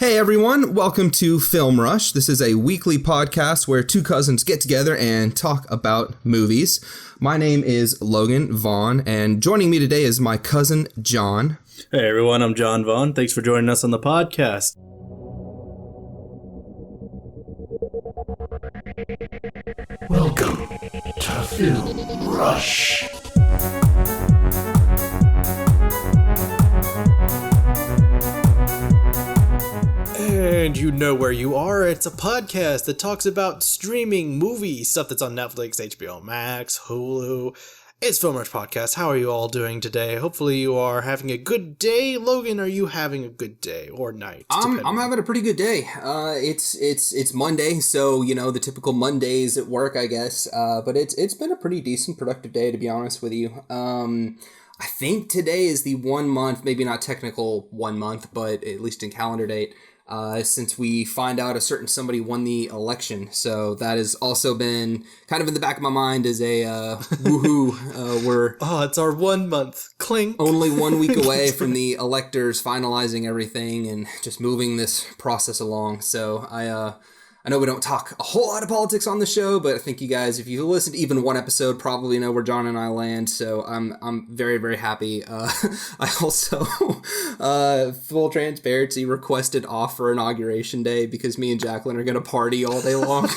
Hey everyone, welcome to Film Rush. This is a weekly podcast where two cousins get together and talk about movies. My name is Logan Vaughn, and joining me today is my cousin John. Hey everyone, I'm John Vaughn. Thanks for joining us on the podcast. Welcome to Film Rush. And you know where you are. It's a podcast that talks about streaming movies, stuff that's on Netflix, HBO Max, Hulu. It's Film Rush Podcast. How are you all doing today? Hopefully you are having a good day. Logan, are you having a good day or night? I'm having a pretty good day. It's Monday, so you know the typical Mondays at work, I guess. But it's been a pretty decent, productive day, to be honest with you. I think today is the 1 month, maybe not technical 1 month, but at least in calendar date. Since we find out a certain somebody won the election. So that has also been kind of in the back of my mind as a woohoo. We're it's our 1 month. Clink. Only 1 week away from the electors finalizing everything and just moving this process along. So I know we don't talk a whole lot of politics on the show, but I think you guys, if you listen to even one episode, probably know where John and I land. So I'm very, very happy. I also, full transparency, requested off for Inauguration Day because me and Jacqueline are going to party all day long.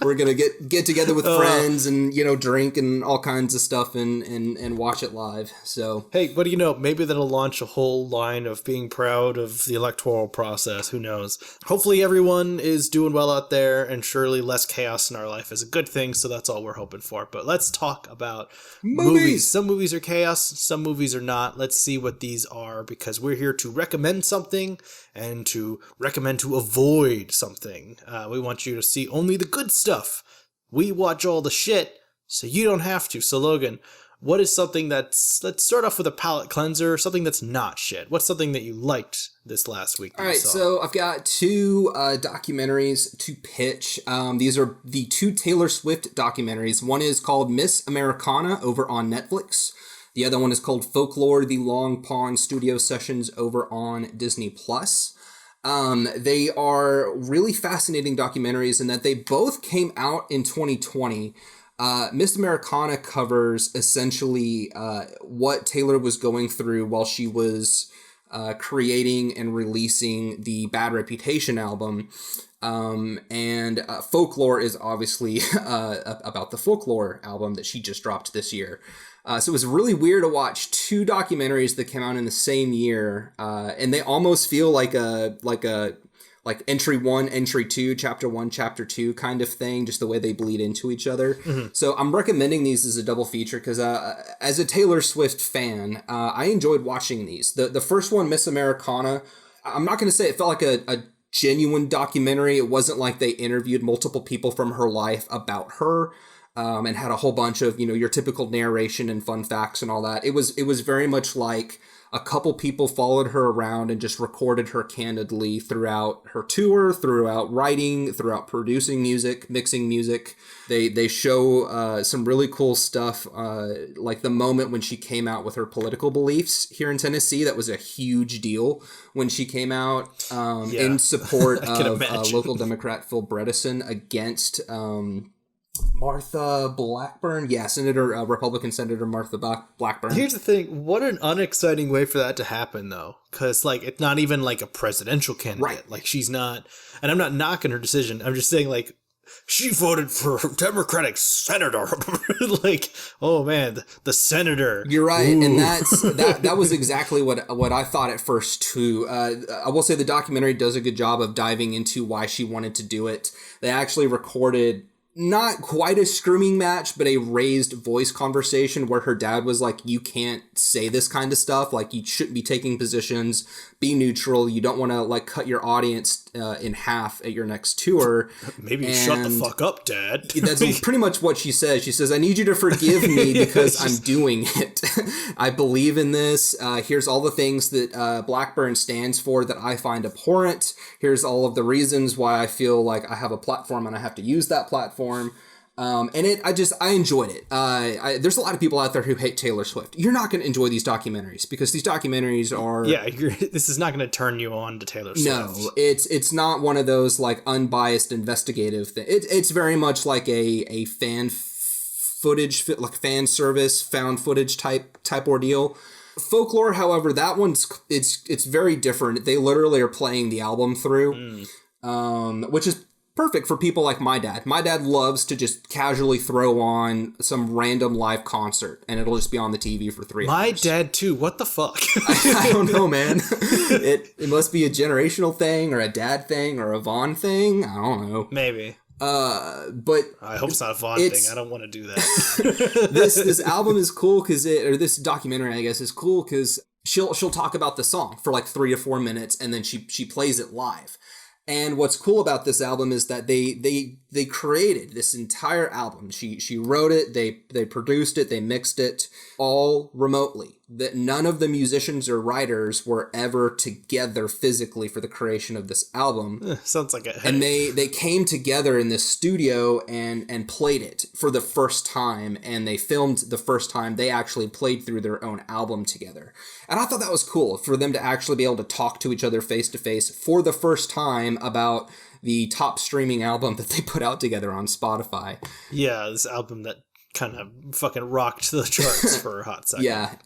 We're going to get together with friends and, you know, drink and all kinds of stuff and watch it live. So hey, what do you know? Maybe that'll launch a whole line of being proud of the electoral process. Who knows? Hopefully everyone is doing well out there, and surely less chaos in our life is a good thing, so that's all we're hoping for. But let's talk about movies. Some movies are chaos, some movies are not. Let's see what these are, because we're here to recommend something and to recommend to avoid something. We want you to see only the good stuff. We watch all the shit, so you don't have to. So Logan, what is something let's start off with a palate cleanser, something that's not shit. What's something that you liked this last week? All right, so I've got two documentaries to pitch. These are the two Taylor Swift documentaries. One is called Miss Americana over on Netflix. The other one is called Folklore, the Long Pond Studio Sessions over on Disney+. They are really fascinating documentaries in that they both came out in 2020. Miss Americana covers essentially what Taylor was going through while she was creating and releasing the Bad Reputation album. And Folklore is obviously about the Folklore album that she just dropped this year. So it was really weird to watch two documentaries that came out in the same year, and they almost feel like entry 1, entry 2, chapter 1, chapter 2 kind of thing, just the way they bleed into each other. Mm-hmm. So I'm recommending these as a double feature because as a Taylor Swift fan, I enjoyed watching these. The first one, Miss Americana, I'm not going to say it felt like a genuine documentary. It wasn't like they interviewed multiple people from her life about her. And had a whole bunch of, you know, your typical narration and fun facts and all that. It was very much like a couple people followed her around and just recorded her candidly throughout her tour, throughout writing, throughout producing music, mixing music. They show some really cool stuff, like the moment when she came out with her political beliefs here in Tennessee. That was a huge deal when she came out in support of local Democrat Phil Bredesen against Martha Blackburn. Yeah, Republican Senator Martha Blackburn. Here's the thing. What an unexciting way for that to happen, though. Because, like, it's not even, like, a presidential candidate. Right. Like, she's not... And I'm not knocking her decision. I'm just saying, like, she voted for a Democratic senator. Like, oh, man, the senator. You're right. Ooh. And that was exactly what I thought at first, too. I will say the documentary does a good job of diving into why she wanted to do it. They actually recorded... not quite a screaming match, but a raised voice conversation where her dad was like, you can't say this kind of stuff. Like, you shouldn't be taking positions, be neutral. You don't want to, like, cut your audience in half at your next tour. Maybe shut the fuck up, Dad. That's pretty much what she says. She says, I need you to forgive me because I'm doing it. I believe in this. Here's all the things that Blackburn stands for that I find abhorrent. Here's all of the reasons why I feel like I have a platform and I have to use that platform. And I enjoyed it. There's a lot of people out there who hate Taylor Swift. You're not going to enjoy these documentaries because these documentaries are... Yeah, this is not going to turn you on to Taylor Swift. No, it's not one of those like unbiased investigative things. It's very much like a fan footage, like fan service, found footage type ordeal. Folklore, however, that one's it's very different. They literally are playing the album through, which is perfect for people like my dad. My dad loves to just casually throw on some random live concert, and it'll just be on the TV for 3 hours. My dad too. What the fuck? I don't know, man. It must be a generational thing, or a dad thing, or a Vaughn thing. I don't know. Maybe. But I hope it's not a Vaughn thing. I don't want to do that. this album is cool this documentary, I guess, is cool because she'll talk about the song for like 3 to 4 minutes, and then she plays it live. And what's cool about this album is that they created this entire album. She wrote it, they produced it, they mixed it all remotely. That none of the musicians or writers were ever together physically for the creation of this album. Sounds like a headache. And they came together in this studio and played it for the first time, and they filmed the first time they actually played through their own album together. And I thought that was cool for them to actually be able to talk to each other face to face for the first time about the top streaming album that they put out together on Spotify. Yeah, this album that kind of fucking rocked the charts for a hot second. Yeah.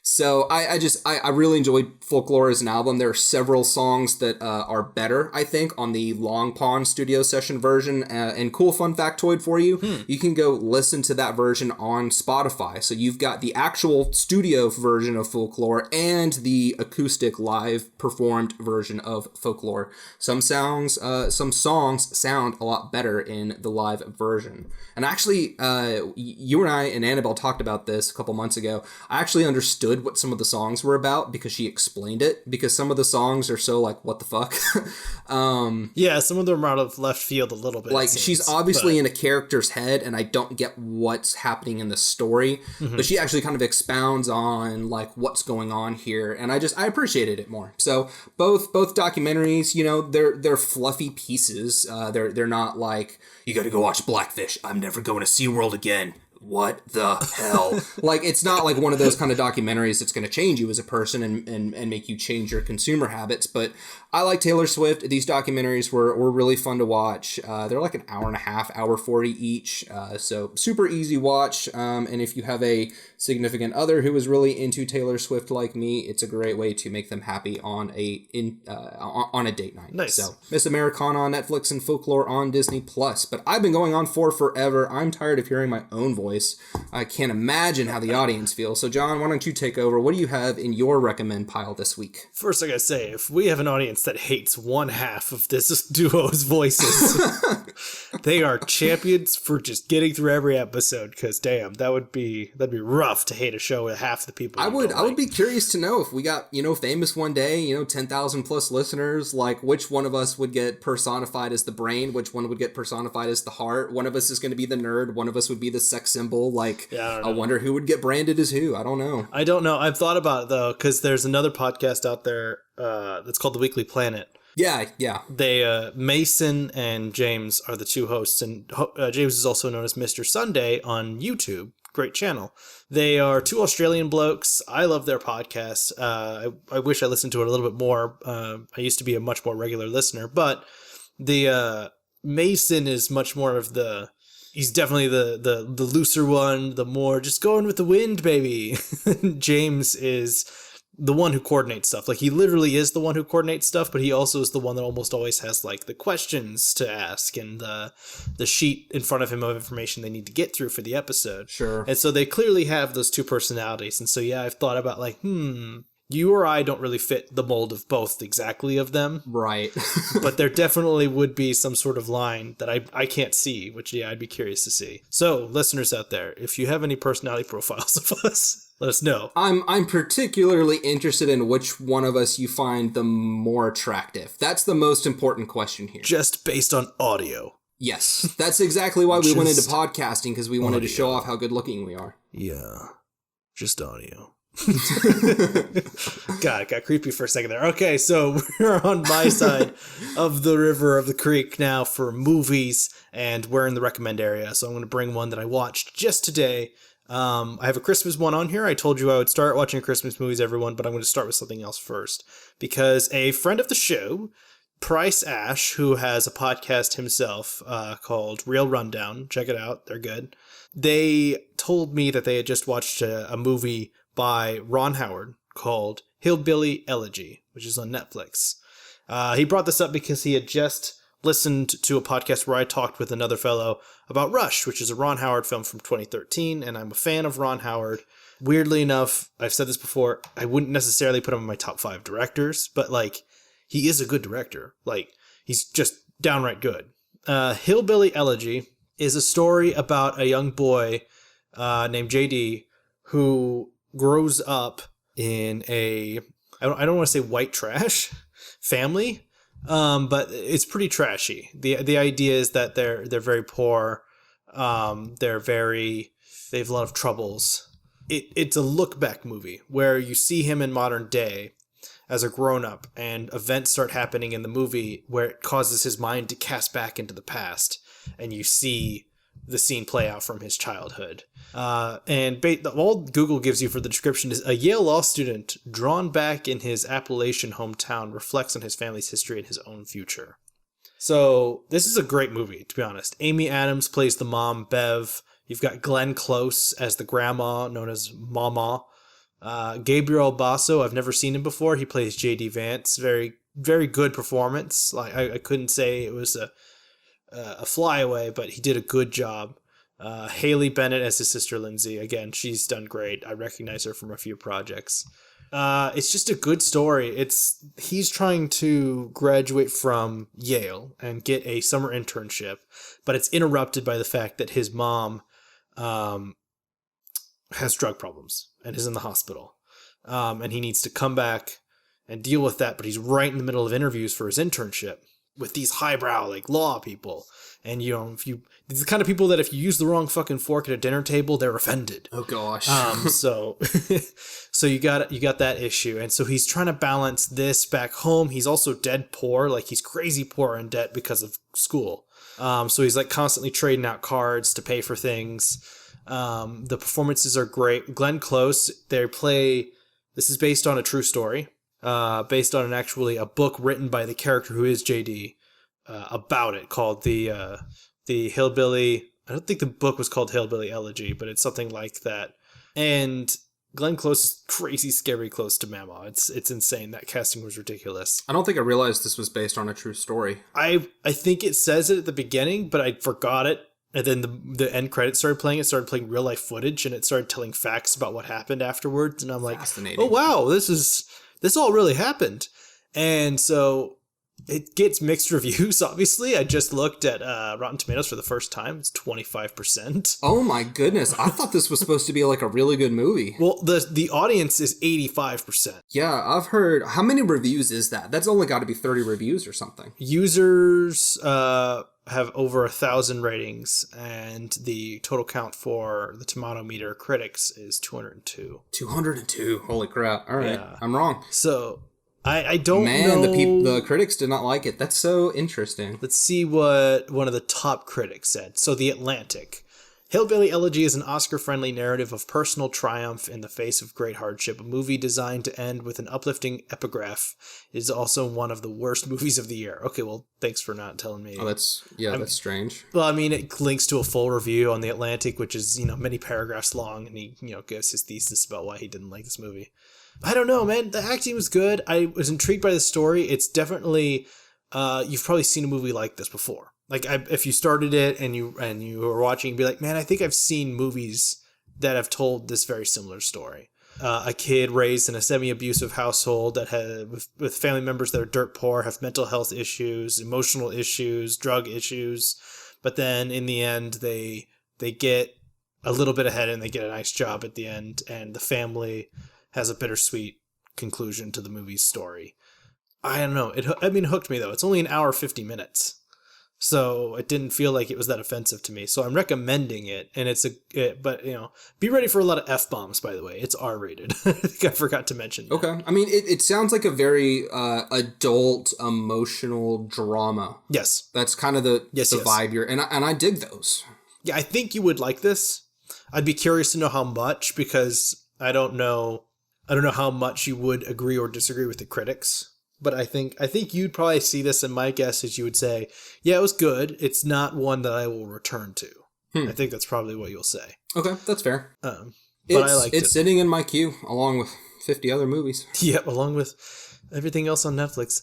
So I really enjoyed Folklore as an album. There are several songs that are better, I think, on the Long Pond studio session version. And cool fun factoid for you, you can go listen to that version on Spotify. So you've got the actual studio version of Folklore and the acoustic live performed version of Folklore. Some songs sound a lot better in the live version. And actually, you and I and Annabelle talked about this a couple months ago. I actually understood what some of the songs were about because she explained it, because some of the songs are so like, what the fuck? Yeah, some of them are out of left field a little bit. Like, she's obviously in a character's head and I don't get what's happening in the story, but she actually kind of expounds on like what's going on here, and I appreciated it more. So both documentaries, you know, they're fluffy pieces. They're not like, you gotta go watch Blackfish, I'm never going to SeaWorld again. What the hell? Like, it's not like one of those kind of documentaries that's going to change you as a person and make you change your consumer habits. But I like Taylor Swift. These documentaries were really fun to watch. They're like an hour and a half, hour 40 each. So super easy watch. And if you have a significant other who is really into Taylor Swift like me, it's a great way to make them happy on a date night. Nice. So Miss Americana on Netflix and Folklore on Disney Plus. But I've been going on for forever. I'm tired of hearing my own voice. I can't imagine how the audience feels. So, John, why don't you take over? What do you have in your recommend pile this week? First, I gotta say, if we have an audience that hates one half of this duo's voices, they are champions for just getting through every episode. Because damn, that'd be rough to hate a show with half the people. I would be curious to know if we got, famous one day, 10,000 plus listeners, like which one of us would get personified as the brain, which one would get personified as the heart. One of us is going to be the nerd. One of us would be the sex symbol. Like, yeah, I wonder who would get branded as who. I don't know. I've thought about it though, because there's another podcast out there that's called The Weekly Planet. Yeah. They Mason and James are the two hosts, and James is also known as Mr. Sunday on YouTube. Great channel. They are two Australian blokes. I love their podcast. I wish I listened to it a little bit more. I used to be a much more regular listener, but the Mason is much more of he's definitely the looser one, the more just going with the wind, baby. James is the one who coordinates stuff. Like, he literally is the one who coordinates stuff, but he also is the one that almost always has like the questions to ask and the sheet in front of him of information they need to get through for the episode. Sure. And so they clearly have those two personalities. And so, yeah, I've thought about like, you or I don't really fit the mold of both exactly of them. Right. But there definitely would be some sort of line that I can't see, which, yeah, I'd be curious to see. So, listeners out there, if you have any personality profiles of us, let us know. I'm particularly interested in which one of us you find the more attractive. That's the most important question here. Just based on audio. Yes. That's exactly why we went into podcasting, because we wanted to show off how good looking we are. Yeah. Just audio. God, it got creepy for a second there. Okay, so we're on my side of the river, of the creek now for movies, and we're in the recommend area. So I'm going to bring one that I watched just today. I have a Christmas one on here. I told you I would start watching Christmas movies, everyone, but I'm going to start with something else first. Because a friend of the show, Price Ash, who has a podcast himself called Real Rundown, check it out, they're good. They told me that they had just watched a movie by Ron Howard called Hillbilly Elegy, which is on Netflix. He brought this up because he had just listened to a podcast where I talked with another fellow about Rush, which is a Ron Howard film from 2013, and I'm a fan of Ron Howard. Weirdly enough, I've said this before, I wouldn't necessarily put him in my top 5 directors, but like, he is a good director. Like, he's just downright good. Hillbilly Elegy is a story about a young boy named JD who grows up in a, I don't want to say white trash family, but it's pretty trashy. The idea is that they're very poor. They have a lot of troubles. It's a look back movie where you see him in modern day as a grown-up, and events start happening in the movie where it causes his mind to cast back into the past, and you see the scene play out from his childhood. All Google gives you for the description is a Yale law student drawn back in his Appalachian hometown reflects on his family's history and his own future. So this is a great movie, to be honest. Amy Adams plays the mom, Bev. You've got Glenn Close as the grandma, known as Mama. Gabriel Basso, I've never seen him before. He plays J.D. Vance. Very, very good performance. Like I couldn't say it was a flyaway, but he did a good job. Haley Bennett as his sister Lindsay. Again, she's done great. I recognize her from a few projects. It's just a good story. He's trying to graduate from Yale and get a summer internship, but it's interrupted by the fact that his mom has drug problems and is in the hospital. And he needs to come back and deal with that, but he's right in the middle of interviews for his internship with these highbrow, like, law people. And, these are the kind of people that if you use the wrong fucking fork at a dinner table, they're offended. Oh gosh. So you got that issue. And so he's trying to balance this back home. He's also dead poor. Like, he's crazy poor in debt because of school. So he's like constantly trading out cards to pay for things. The performances are great. Glenn Close, this is based on a true story, based on a book written by the character who is JD, about it, called the Hillbilly. I don't think the book was called Hillbilly Elegy, but it's something like that. And Glenn Close is crazy, scary close to Mama. It's insane. That casting was ridiculous. I don't think I realized this was based on a true story. I think it says it at the beginning, but I forgot it. And then the end credits started playing. It started playing real life footage, and it started telling facts about what happened afterwards. And I'm like, oh wow, this all really happened. And so it gets mixed reviews. Obviously, I just looked at Rotten Tomatoes for the first time. It's 25%. Oh my goodness! I thought this was supposed to be like a really good movie. Well, the audience is 85%. Yeah, I've heard. How many reviews is that? That's only got to be 30 reviews or something. Users have over 1,000 ratings, and the total count for the Tomato Meter critics is 202. 202. Holy crap! All right, Yeah. I'm wrong. So I don't know. The critics did not like it. That's so interesting. Let's see what one of the top critics said. So The Atlantic. Hillbilly Elegy is an Oscar-friendly narrative of personal triumph in the face of great hardship. A movie designed to end with an uplifting epigraph. It is also one of the worst movies of the year. Okay, well, thanks for not telling me. Oh, that's strange. Well, I mean, it links to a full review on The Atlantic, which is, many paragraphs long, and he, gives his thesis about why he didn't like this movie. I don't know, man. The acting was good. I was intrigued by the story. It's definitely, you've probably seen a movie like this before. Like, if you started it and you were watching, you'd be like, man, I think I've seen movies that have told this very similar story. A kid raised in a semi-abusive household that with family members that are dirt poor, have mental health issues, emotional issues, drug issues. But then in the end, they get a little bit ahead and they get a nice job at the end. And the family has a bittersweet conclusion to the movie's story. I don't know. It hooked me, though. It's only an hour, 50 minutes. So it didn't feel like it was that offensive to me. So I'm recommending it, and but be ready for a lot of F-bombs, by the way. It's R-rated. I think I forgot to mention that. Okay. I mean, it sounds like a very adult, emotional drama. Yes. That's kind of the vibe you're, and I dig those. Yeah, I think you would like this. I'd be curious to know how much, because I don't know how much you would agree or disagree with the critics. But I think you'd probably see this, and my guess is you would say, yeah, it was good. It's not one that I will return to. I think that's probably what you'll say. Okay, that's fair. But I liked it. It's sitting in my queue along with 50 other movies. Yep, along with everything else on Netflix.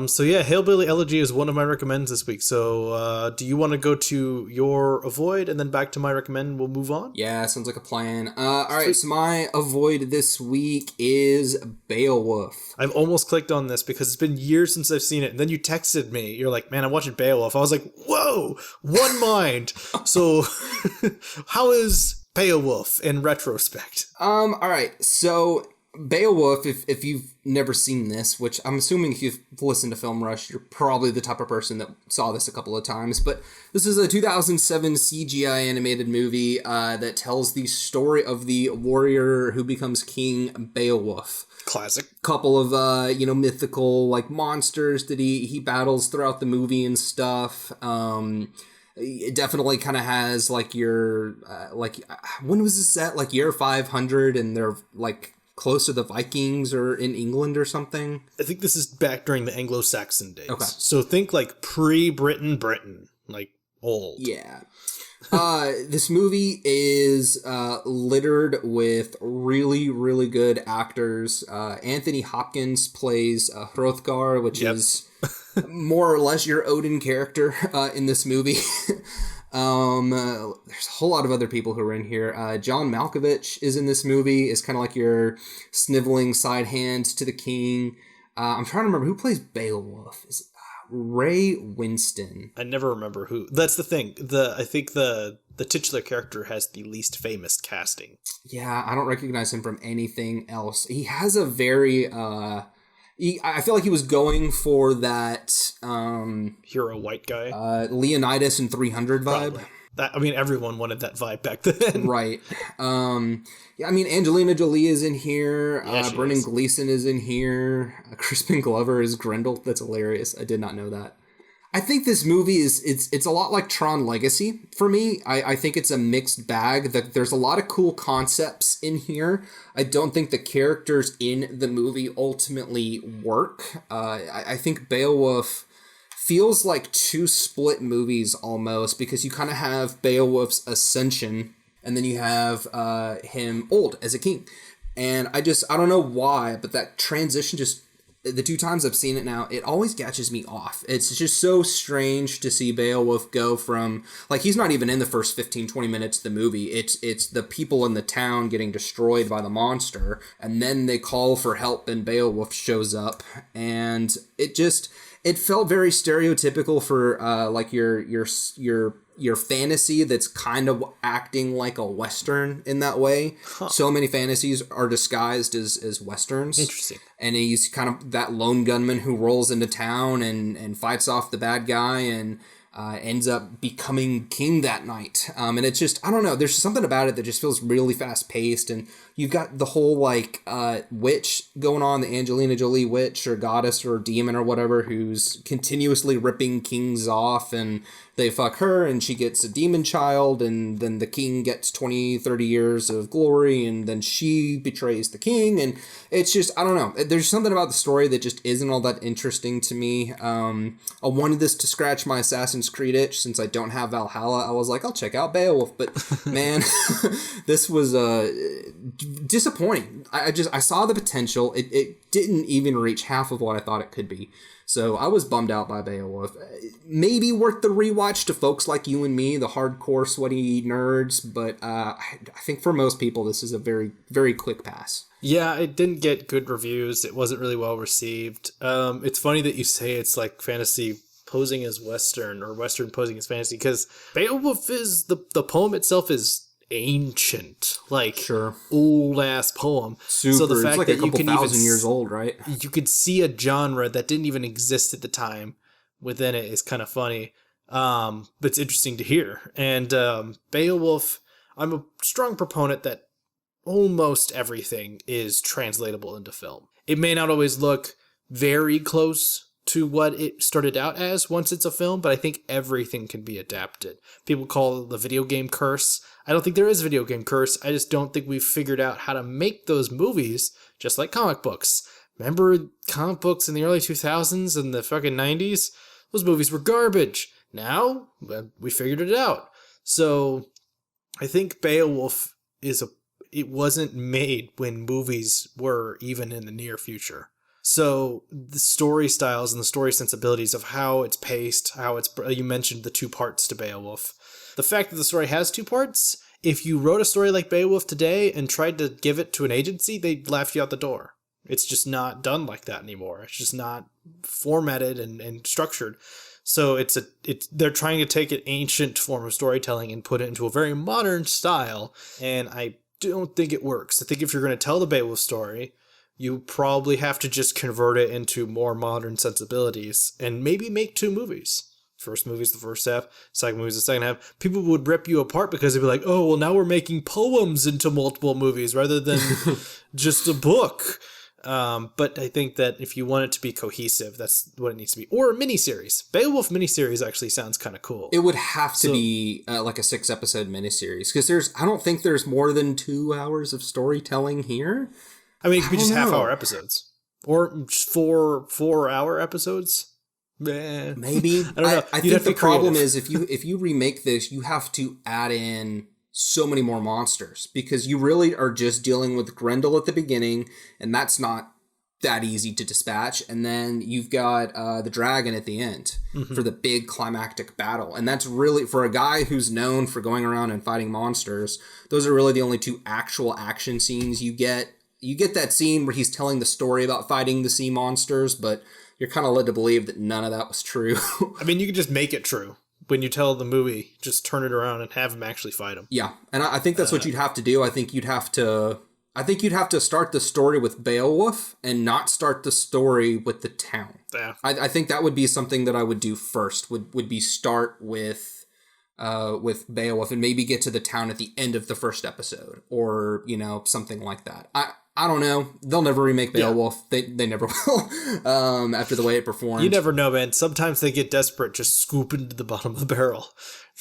So yeah, Hillbilly Elegy is one of my recommends this week. So do you want to go to your avoid and then back to my recommend? We'll move on? Yeah, sounds like a plan. All right, so my avoid this week is Beowulf. I've almost clicked on this because it's been years since I've seen it. And then you texted me. You're like, man, I'm watching Beowulf. I was like, whoa, one mind. So how is Beowulf in retrospect? All right, so Beowulf, if you've never seen this, which I'm assuming if you've listened to Film Rush, you're probably the type of person that saw this a couple of times, but this is a 2007 CGI animated movie that tells the story of the warrior who becomes King Beowulf. Classic. Couple of mythical like monsters that he battles throughout the movie and stuff. It definitely kind of has like your when was this set, like year 500, and they're like close to the Vikings or in England or something. I think this is back during the Anglo-Saxon days. Okay. So think like pre-Britain, like old. Yeah. This movie is littered with really, really good actors. Anthony Hopkins plays Hrothgar, which is more or less your Odin character in this movie. There's a whole lot of other people who are in here. John Malkovich is in this movie, is kind of like your sniveling side hand to the king. I'm trying to remember who plays Beowulf. Is it Ray Winston? I never remember who. That's the thing. I think the titular character has the least famous casting. Yeah, I don't recognize him from anything else. He has a very I feel like he was going for that hero white guy, Leonidas in 300 vibe. Probably. Everyone wanted that vibe back then. Right. Yeah, Angelina Jolie is in here. Yeah, Brendan Gleeson is in here. Crispin Glover is Grendel. That's hilarious. I did not know that. I think this movie it's a lot like Tron Legacy for me. I think it's a mixed bag. There's a lot of cool concepts in here. I don't think the characters in the movie ultimately work. I think Beowulf feels like two split movies almost, because you kind of have Beowulf's ascension and then you have him old as a king. And I don't know why, but that transition just, the two times I've seen it now, it always catches me off. It's just so strange to see Beowulf go from, like, he's not even in the first 15, 20 minutes of the movie. It's the people in the town getting destroyed by the monster, and then they call for help and Beowulf shows up, and it felt very stereotypical for like your fantasy that's kind of acting like a Western in that way. Huh. So many fantasies are disguised as Westerns. Interesting. And he's kind of that lone gunman who rolls into town and fights off the bad guy and ends up becoming king that night. And it's just, I don't know, there's something about it that just feels really fast paced. And you've got the whole like witch going on, the Angelina Jolie witch or goddess or demon or whatever, who's continuously ripping kings off, and they fuck her and she gets a demon child, and then the king gets 20, 30 years of glory, and then she betrays the king. And it's just, I don't know, there's something about the story that just isn't all that interesting to me. I wanted this to scratch my Assassin's Creed itch. Since I don't have Valhalla, I was like, I'll check out Beowulf, but man, this was disappointing. I saw the potential. It didn't even reach half of what I thought it could be. So I was bummed out by Beowulf. Maybe worth the rewatch to folks like you and me, the hardcore sweaty nerds, but I think for most people this is a very, very quick pass. Yeah, it didn't get good reviews. It wasn't really well received. It's funny that you say it's like fantasy posing as Western, or Western posing as fantasy, because Beowulf is, the poem itself is ancient, like sure, old ass poem. Super. So the fact it's like that a couple you can thousand even years old, right? You could see a genre that didn't even exist at the time within it is kind of funny. But it's interesting to hear. And Beowulf, I'm a strong proponent that almost everything is translatable into film. It may not always look very close to what it started out as once it's a film, but I think everything can be adapted. People call it the video game curse. I don't think there is a video game curse. I just don't think we've figured out how to make those movies just like comic books. Remember comic books in the early 2000s and the fucking 90s? Those movies were garbage. Now, we figured it out. So, I think Beowulf it wasn't made when movies were even in the near future. So the story styles and the story sensibilities of how it's paced, you mentioned the 2 parts to Beowulf. The fact that the story has 2 parts, if you wrote a story like Beowulf today and tried to give it to an agency, they'd laugh you out the door. It's just not done like that anymore. It's just not formatted and structured. So they're trying to take an ancient form of storytelling and put it into a very modern style, and I don't think it works. I think if you're going to tell the Beowulf story, you probably have to just convert it into more modern sensibilities and maybe make 2 movies. First movie's the first half, second movie's the second half. People would rip you apart because they'd be like, oh, well, now we're making poems into multiple movies rather than just a book. But I think that if you want it to be cohesive, that's what it needs to be. Or a miniseries. Beowulf miniseries actually sounds kind of cool. It would have to be like a 6-episode miniseries, because I don't think there's more than 2 hours of storytelling here. I mean, it could be just half-hour episodes. Or just 4-hour episodes. Maybe. I don't know. I think the problem is if you remake this, you have to add in so many more monsters, because you really are just dealing with Grendel at the beginning, and that's not that easy to dispatch. And then you've got the dragon at the end for the big climactic battle. And that's really, for a guy who's known for going around and fighting monsters, those are really the only 2 actual action scenes you get. You get that scene where he's telling the story about fighting the sea monsters, but you're kind of led to believe that none of that was true. I mean, you could just make it true. When you tell the movie, just turn it around and have him actually fight him. Yeah, and I think that's what you'd have to do. I think you'd have to start the story with Beowulf and not start the story with the town. Yeah. I think that would be something that I would do first. Would be start with Beowulf and maybe get to the town at the end of the first episode, or something like that. I don't know. They'll never remake Beowulf. Yeah. They never will. After the way it performed. You never know, man. Sometimes they get desperate, just scoop into the bottom of the barrel.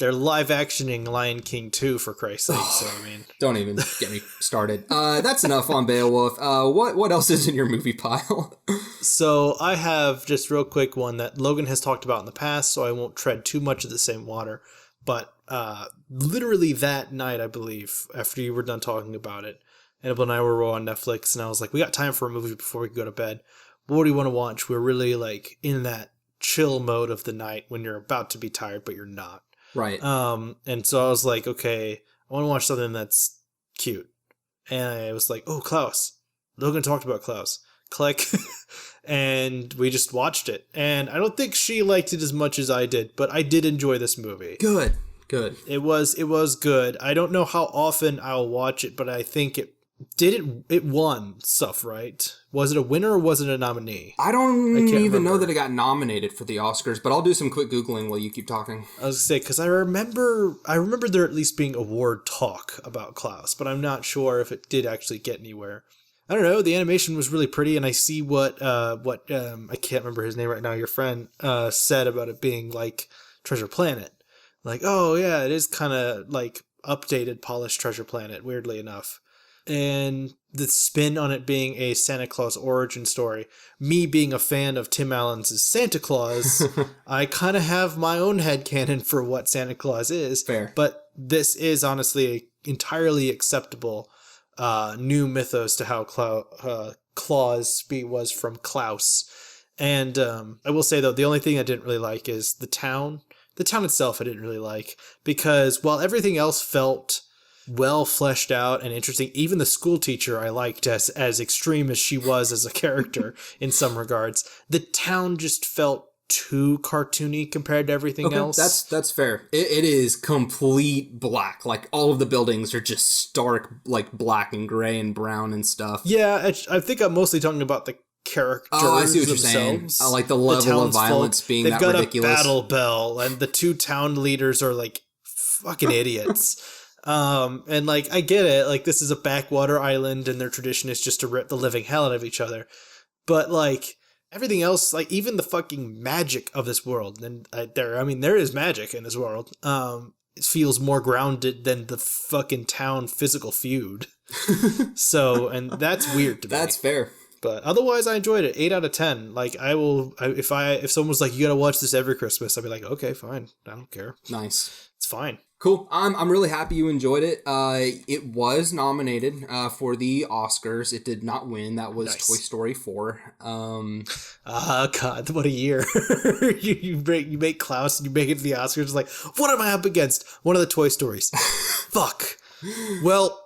They're live-actioning Lion King 2, for Christ's sake. So I mean, don't even get me started. That's enough on Beowulf. What else is in your movie pile? So I have just real quick one that Logan has talked about in the past, so I won't tread too much of the same water. But literally that night, I believe, after you were done talking about it, Annabelle and I were on Netflix, and I was like, we got time for a movie before we go to bed. What do you want to watch? We're really like in that chill mode of the night when you're about to be tired, but you're not. Right. And so I was like, okay, I want to watch something that's cute. And I was like, oh, Klaus. Logan talked about Klaus. Click. And we just watched it. And I don't think she liked it as much as I did, but I did enjoy this movie. Good. It was good. I don't know how often I'll watch it, but I think it won stuff, right? Was it a winner or was it a nominee? I don't even know that it got nominated for the Oscars, but I'll do some quick Googling while you keep talking. I was going to say, because I remember there at least being award talk about Klaus, but I'm not sure if it did actually get anywhere. I don't know. The animation was really pretty, and I see what I can't remember his name right now, your friend, said about it being like Treasure Planet. Like, oh yeah, it is kind of like updated, polished Treasure Planet, weirdly enough. And the spin on it being a Santa Claus origin story, me being a fan of Tim Allen's Santa Claus, I kind of have my own headcanon for what Santa Claus is. Fair. But this is honestly an entirely acceptable new mythos to how Claus was from Klaus. And I will say, though, the only thing I didn't really like is the town. The town itself I didn't really like, because while everything else felt well fleshed out and interesting, even the school teacher I liked as extreme as she was as a character in some regards, the town just felt too cartoony compared to everything else. That's fair. It is complete black. Like, all of the buildings are just stark, like, black and gray and brown and stuff. Yeah, I think I'm mostly talking about the characters I see what you're themselves. saying. I like the level of violence being that ridiculous. They've got a battle bell, and the 2 town leaders are like fucking idiots. And like, I get it. Like, this is a backwater island, and their tradition is just to rip the living hell out of each other. But like everything else, like even the fucking magic of this world, and there is magic in this world. It feels more grounded than the fucking town physical feud. So, and that's weird to me. That's fair. But otherwise, I enjoyed it. 8 out of 10. Like, if someone was like, you gotta watch this every Christmas, I'd be like, okay, fine. I don't care. Nice. It's fine. Cool. I'm really happy you enjoyed it. It was nominated for the Oscars. It did not win. That was Nice. Toy Story 4. God, what a year. you make Klaus and you make it to the Oscars. Like, what am I up against? One of the Toy Stories. Fuck. Well,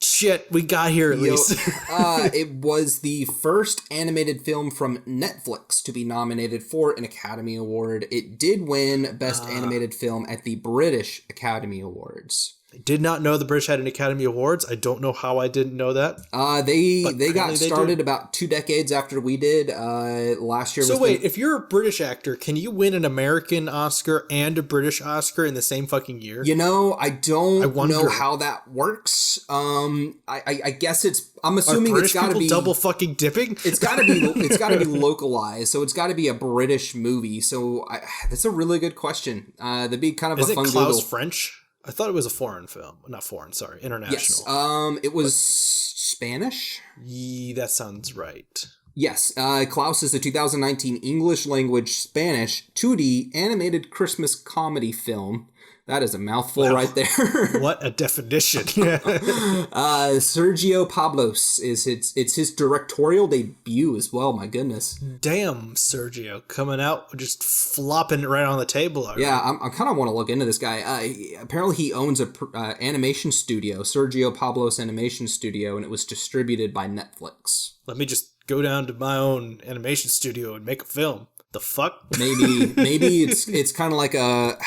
shit, we got here at least. It was the first animated film from Netflix to be nominated for an Academy Award. It did win Best Animated Film at the British Academy Awards. I did not know the British had an Academy Awards. I don't know how I didn't know that. They got started about 2 decades after we did. Last year. So wait, if you're a British actor, can you win an American Oscar and a British Oscar in the same fucking year? You know, I don't know how that works. I guess I'm assuming it's got to be double fucking dipping. It's got to be localized, so it's got to be a British movie. So that's a really good question. That'd be kind of a fun Google. Is Klaus French? I thought it was a foreign film. Not foreign, sorry. International. Yes. It was Spanish? That sounds right. Yes. Klaus is a 2019 English language Spanish 2D animated Christmas comedy film. That is a mouthful right there. What a definition. Sergio Pablos is it's his directorial debut as well, my goodness. Damn, Sergio, coming out, just flopping it right on the table. Yeah, I kind of want to look into this guy. Apparently he owns a animation studio, Sergio Pablos Animation Studio, and it was distributed by Netflix. Let me just go down to my own animation studio and make a film. The fuck? Maybe it's kind of like a...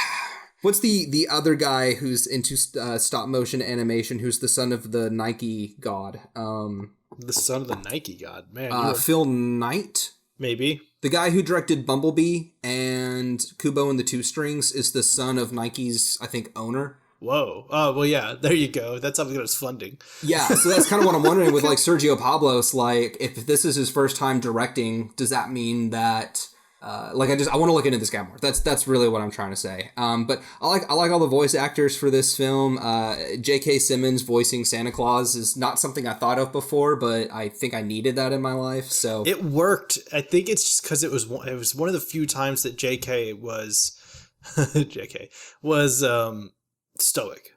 What's the other guy who's into stop motion animation, who's the son of the Nike god? The son of the Nike god? Man. Phil Knight? Maybe. The guy who directed Bumblebee and Kubo and the Two Strings is the son of Nike's, I think, owner. Whoa. Oh, well, yeah, there you go. That's something that's funding. Yeah, so that's kind of what I'm wondering with like Sergio Pablos. Like, if this is his first time directing, does that mean that... I want to look into this guy more. That's really what I'm trying to say. But I like all the voice actors for this film. J.K. Simmons voicing Santa Claus is not something I thought of before, but I think I needed that in my life. So it worked. I think it's just because it was one of the few times that J.K. was stoic.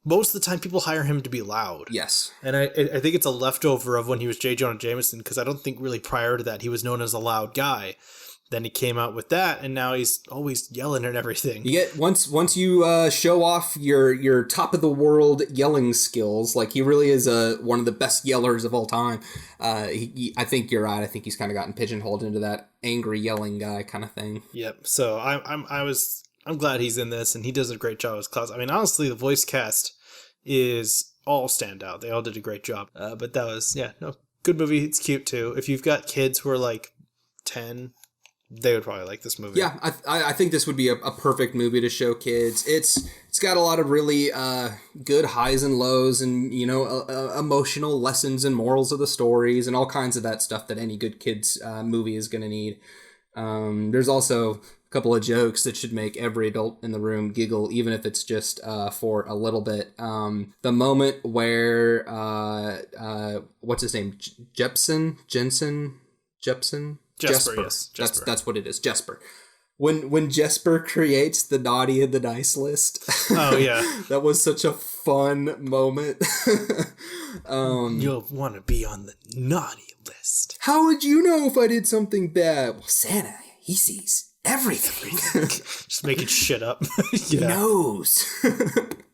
Most of the time, people hire him to be loud. Yes. And I think it's a leftover of when he was J. Jonah Jameson, because I don't think really prior to that he was known as a loud guy. Then he came out with that, and now he's always yelling and everything. You get once you show off your top of the world yelling skills, like he really is one of the best yellers of all time. I think you're right. I think he's kind of gotten pigeonholed into that angry yelling guy kind of thing. Yep. So I'm glad he's in this, and he does a great job as Klaus. I mean, honestly, the voice cast is all standout. They all did a great job. But that was good movie. It's cute too. If you've got kids who are like 10. They would probably like this movie. Yeah, I think this would be a perfect movie to show kids. It's got a lot of really good highs and lows, and emotional lessons and morals of the stories, and all kinds of that stuff that any good kids movie is going to need. There's also a couple of jokes that should make every adult in the room giggle, even if it's just for a little bit. The moment where what's his name, Jepsen. Jesper. Yes. Jesper. That's what it is. Jesper. When Jesper creates the naughty and the nice list. Oh yeah. That was such a fun moment. You'll want to be on the naughty list. How would you know if I did something bad? Well, Santa, he sees everything. Just making shit up. He knows.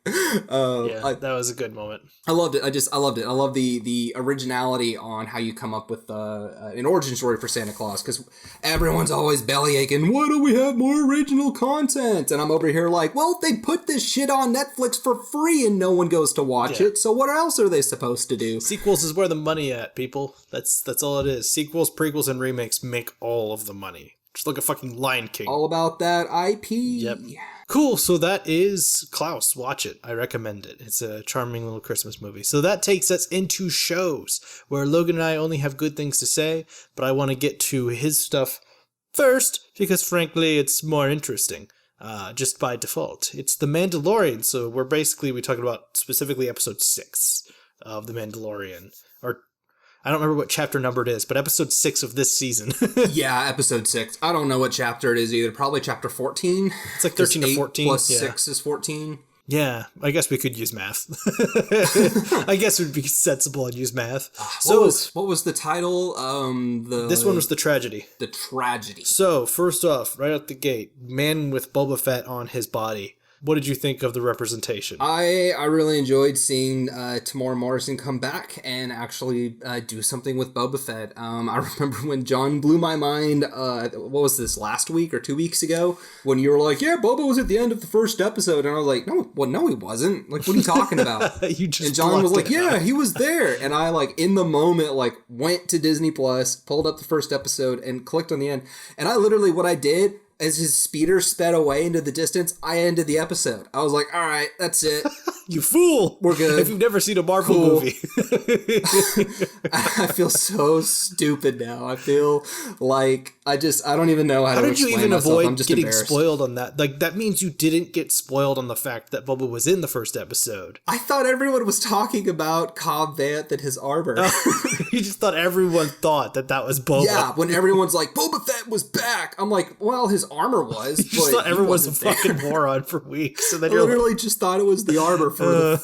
Yeah, that was a good moment. I loved it. I loved it. I love the originality on how you come up with an origin story for Santa Claus, because everyone's always belly aching. Why don't we have more original content? And I'm over here like, well, they put this shit on Netflix for free and no one goes to watch it. So what else are they supposed to do? Sequels is where the money at, people. That's all it is. Sequels, prequels, and remakes make all of the money. Just look at fucking Lion King. All about that IP. Yep. Cool. So that is Klaus. Watch it. I recommend it. It's a charming little Christmas movie. So that takes us into shows, where Logan and I only have good things to say, but I want to get to his stuff first because, frankly, it's more interesting. Just by default. It's The Mandalorian. So we talking about specifically episode 6 of The Mandalorian. Or I don't remember what chapter number it is, but episode 6 of this season. Yeah, episode 6. I don't know what chapter it is either. Probably chapter 14. It's like 13 to 14. Plus 6 is 14. Yeah, I guess we could use math. I guess we'd be sensible and use math. What was the title? This one was The Tragedy. The Tragedy. So, first off, right out the gate, man with Boba Fett on his body. What did you think of the representation? I really enjoyed seeing Tamora Morrison come back and actually do something with Boba Fett. I remember when John blew my mind, what was this, last week or 2 weeks ago? When you were like, yeah, Boba was at the end of the first episode. And I was like, no, he wasn't. Like, what are you talking about? And John was like, yeah, he was there. And I, like, in the moment, like, went to Disney Plus, pulled up the first episode, and clicked on the end. And I literally, what I did, as his speeder sped away into the distance, I ended the episode. I was like, all right, that's it. You fool! We're good. If you've never seen a Marvel movie. I feel so stupid now. I feel like I don't even know how to explain myself. How did you even avoid getting embarrassed. Spoiled on that? Like, that means you didn't get spoiled on the fact that Boba was in the first episode. I thought everyone was talking about Cobb Vanth and his armor. You just thought everyone thought that was Boba. Yeah, when everyone's like, Boba Fett was back. I'm like, well, his armor was. You just thought everyone was a fucking moron for weeks. And then I literally just thought it was the armor for,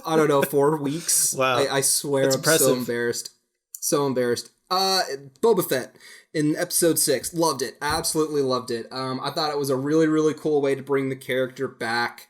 I don't know, 4 weeks. Wow. I swear I'm impressive. so embarrassed. So embarrassed. Boba Fett in episode 6. Loved it. Absolutely loved it. I thought it was a really, really cool way to bring the character back.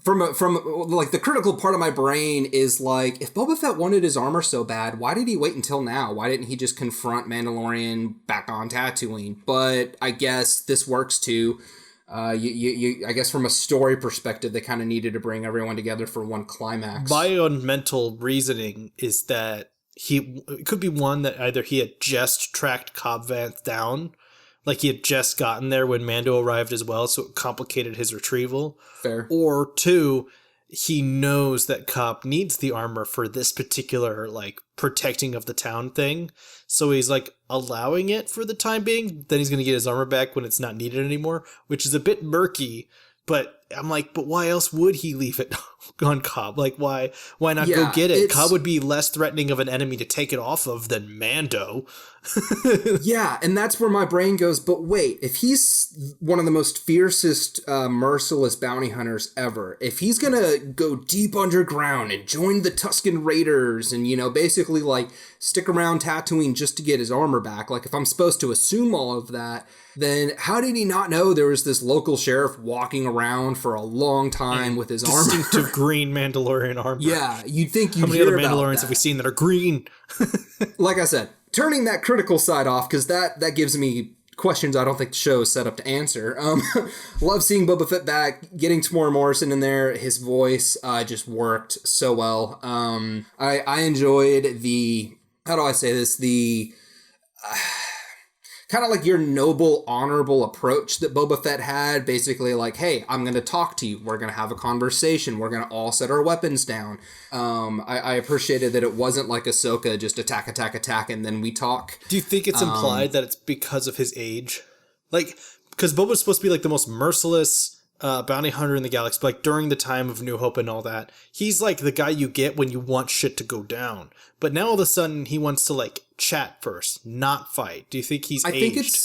From like the critical part of my brain is like, if Boba Fett wanted his armor so bad, why did he wait until now? Why didn't he just confront Mandalorian back on Tatooine? But I guess this works too. I guess from a story perspective, they kind of needed to bring everyone together for one climax. My own mental reasoning is that it could be one that either he had just tracked Cobb Vanth down, like he had just gotten there when Mando arrived as well, so it complicated his retrieval. Fair. Or 2, he knows that Cobb needs the armor for this particular, like, protecting of the town thing. So he's, like, allowing it for the time being. Then he's going to get his armor back when it's not needed anymore, which is a bit murky. But I'm like, but why else would he leave it on Cobb? Like, why not go get it? Cobb would be less threatening of an enemy to take it off of than Mando. Yeah, and that's where my brain goes, but wait, if he's one of the most fiercest, merciless bounty hunters ever, if he's gonna go deep underground and join the Tusken Raiders and, basically, like, stick around Tatooine just to get his armor back, like, if I'm supposed to assume all of that, then how did he not know there was this local sheriff walking around for a long time with his armor? Distinctive green Mandalorian armor. Yeah, you'd think you'd How many hear other about Mandalorians that. have we seen that are green? Like I said, turning that critical side off, because that gives me questions I don't think the show is set up to answer. Love seeing Boba Fett back, getting Tamora Morrison in there. His voice just worked so well. I enjoyed how do I say this? Kind of like your noble, honorable approach that Boba Fett had. Basically like, hey, I'm going to talk to you. We're going to have a conversation. We're going to all set our weapons down. I appreciated that it wasn't like Ahsoka, just attack, and then we talk. Do you think it's implied that it's because of his age? Like, because Boba's supposed to be like the most merciless bounty hunter in the galaxy, but like during the time of New Hope and all that, he's like the guy you get when you want shit to go down. But now all of a sudden he wants to like chat first, not fight. Do you think he's aged?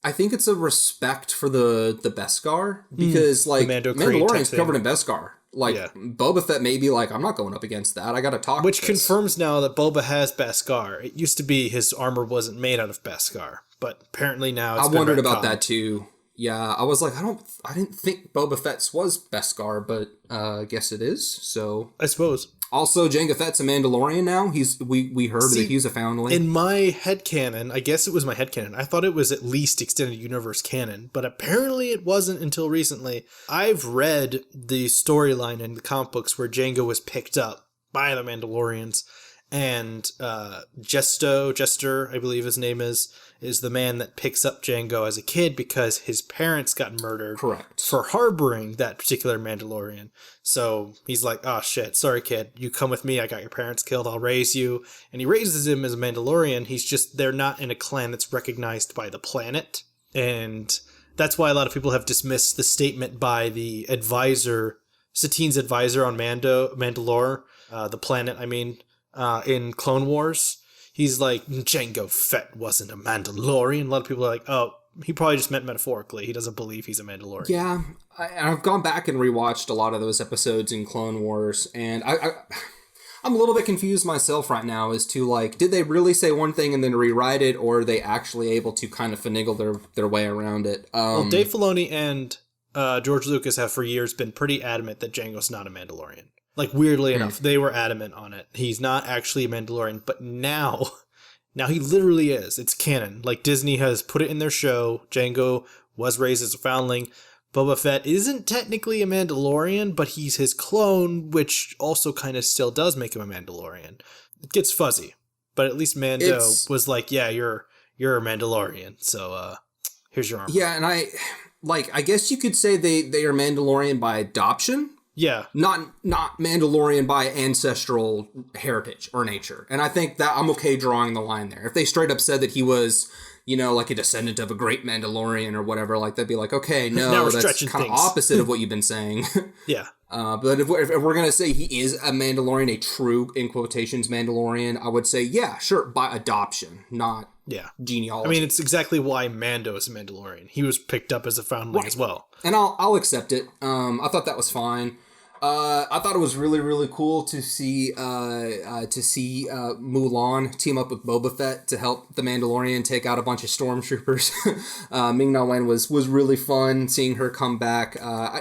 I think it's a respect for the Beskar, because like Mandalorian's covered in Beskar. Like Boba Fett may be like, I'm not going up against that. I got to talk. Which confirms now that Boba has Beskar. It used to be his armor wasn't made out of Beskar, but apparently now it's I wondered about that too. Yeah, I was like, I didn't think Boba Fett's was Beskar, but I guess it is. So I suppose. Also, Jango Fett's a Mandalorian now. We heard that he's a foundling. In my headcanon, I guess it was my headcanon, I thought it was at least extended universe canon, but apparently it wasn't until recently. I've read the storyline in the comic books where Jango was picked up by the Mandalorians, and Jester, I believe his name is the man that picks up Jango as a kid because his parents got murdered. Correct. For harboring that particular Mandalorian. So he's like, oh shit, sorry kid, you come with me, I got your parents killed, I'll raise you. And he raises him as a Mandalorian. They're not in a clan that's recognized by the planet. And that's why a lot of people have dismissed the statement by the advisor, Satine's advisor on Mandalore, the planet, in Clone Wars. He's like, Jango Fett wasn't a Mandalorian. A lot of people are like, oh, he probably just meant metaphorically. He doesn't believe he's a Mandalorian. Yeah, I've gone back and rewatched a lot of those episodes in Clone Wars, and I'm a little bit confused myself right now as to, like, did they really say one thing and then rewrite it, or are they actually able to kind of finagle their way around it? Well, Dave Filoni and George Lucas have for years been pretty adamant that Jango's not a Mandalorian. Like, weirdly enough, they were adamant on it. He's not actually a Mandalorian, but now he literally is. It's canon. Like, Disney has put it in their show. Jango was raised as a foundling. Boba Fett isn't technically a Mandalorian, but he's his clone, which also kind of still does make him a Mandalorian. It gets fuzzy, but at least Mando was like, yeah, you're a Mandalorian, so here's your armor. Yeah, and I guess you could say they are Mandalorian by adoption. Yeah. Not Mandalorian by ancestral heritage or nature. And I think that I'm okay drawing the line there. If they straight up said that he was, like a descendant of a great Mandalorian or whatever, like that'd be like, okay, no, that's kind of opposite of what you've been saying. Yeah. But if we're going to say he is a Mandalorian, a true, in quotations, Mandalorian, I would say, yeah, sure, by adoption, not genealogy. I mean, it's exactly why Mando is a Mandalorian. He was picked up as a foundling as well. And I'll accept it. I thought that was fine. I thought it was really, really cool to see Mulan team up with Boba Fett to help the Mandalorian take out a bunch of stormtroopers. Ming-Na Wen was really fun seeing her come back. I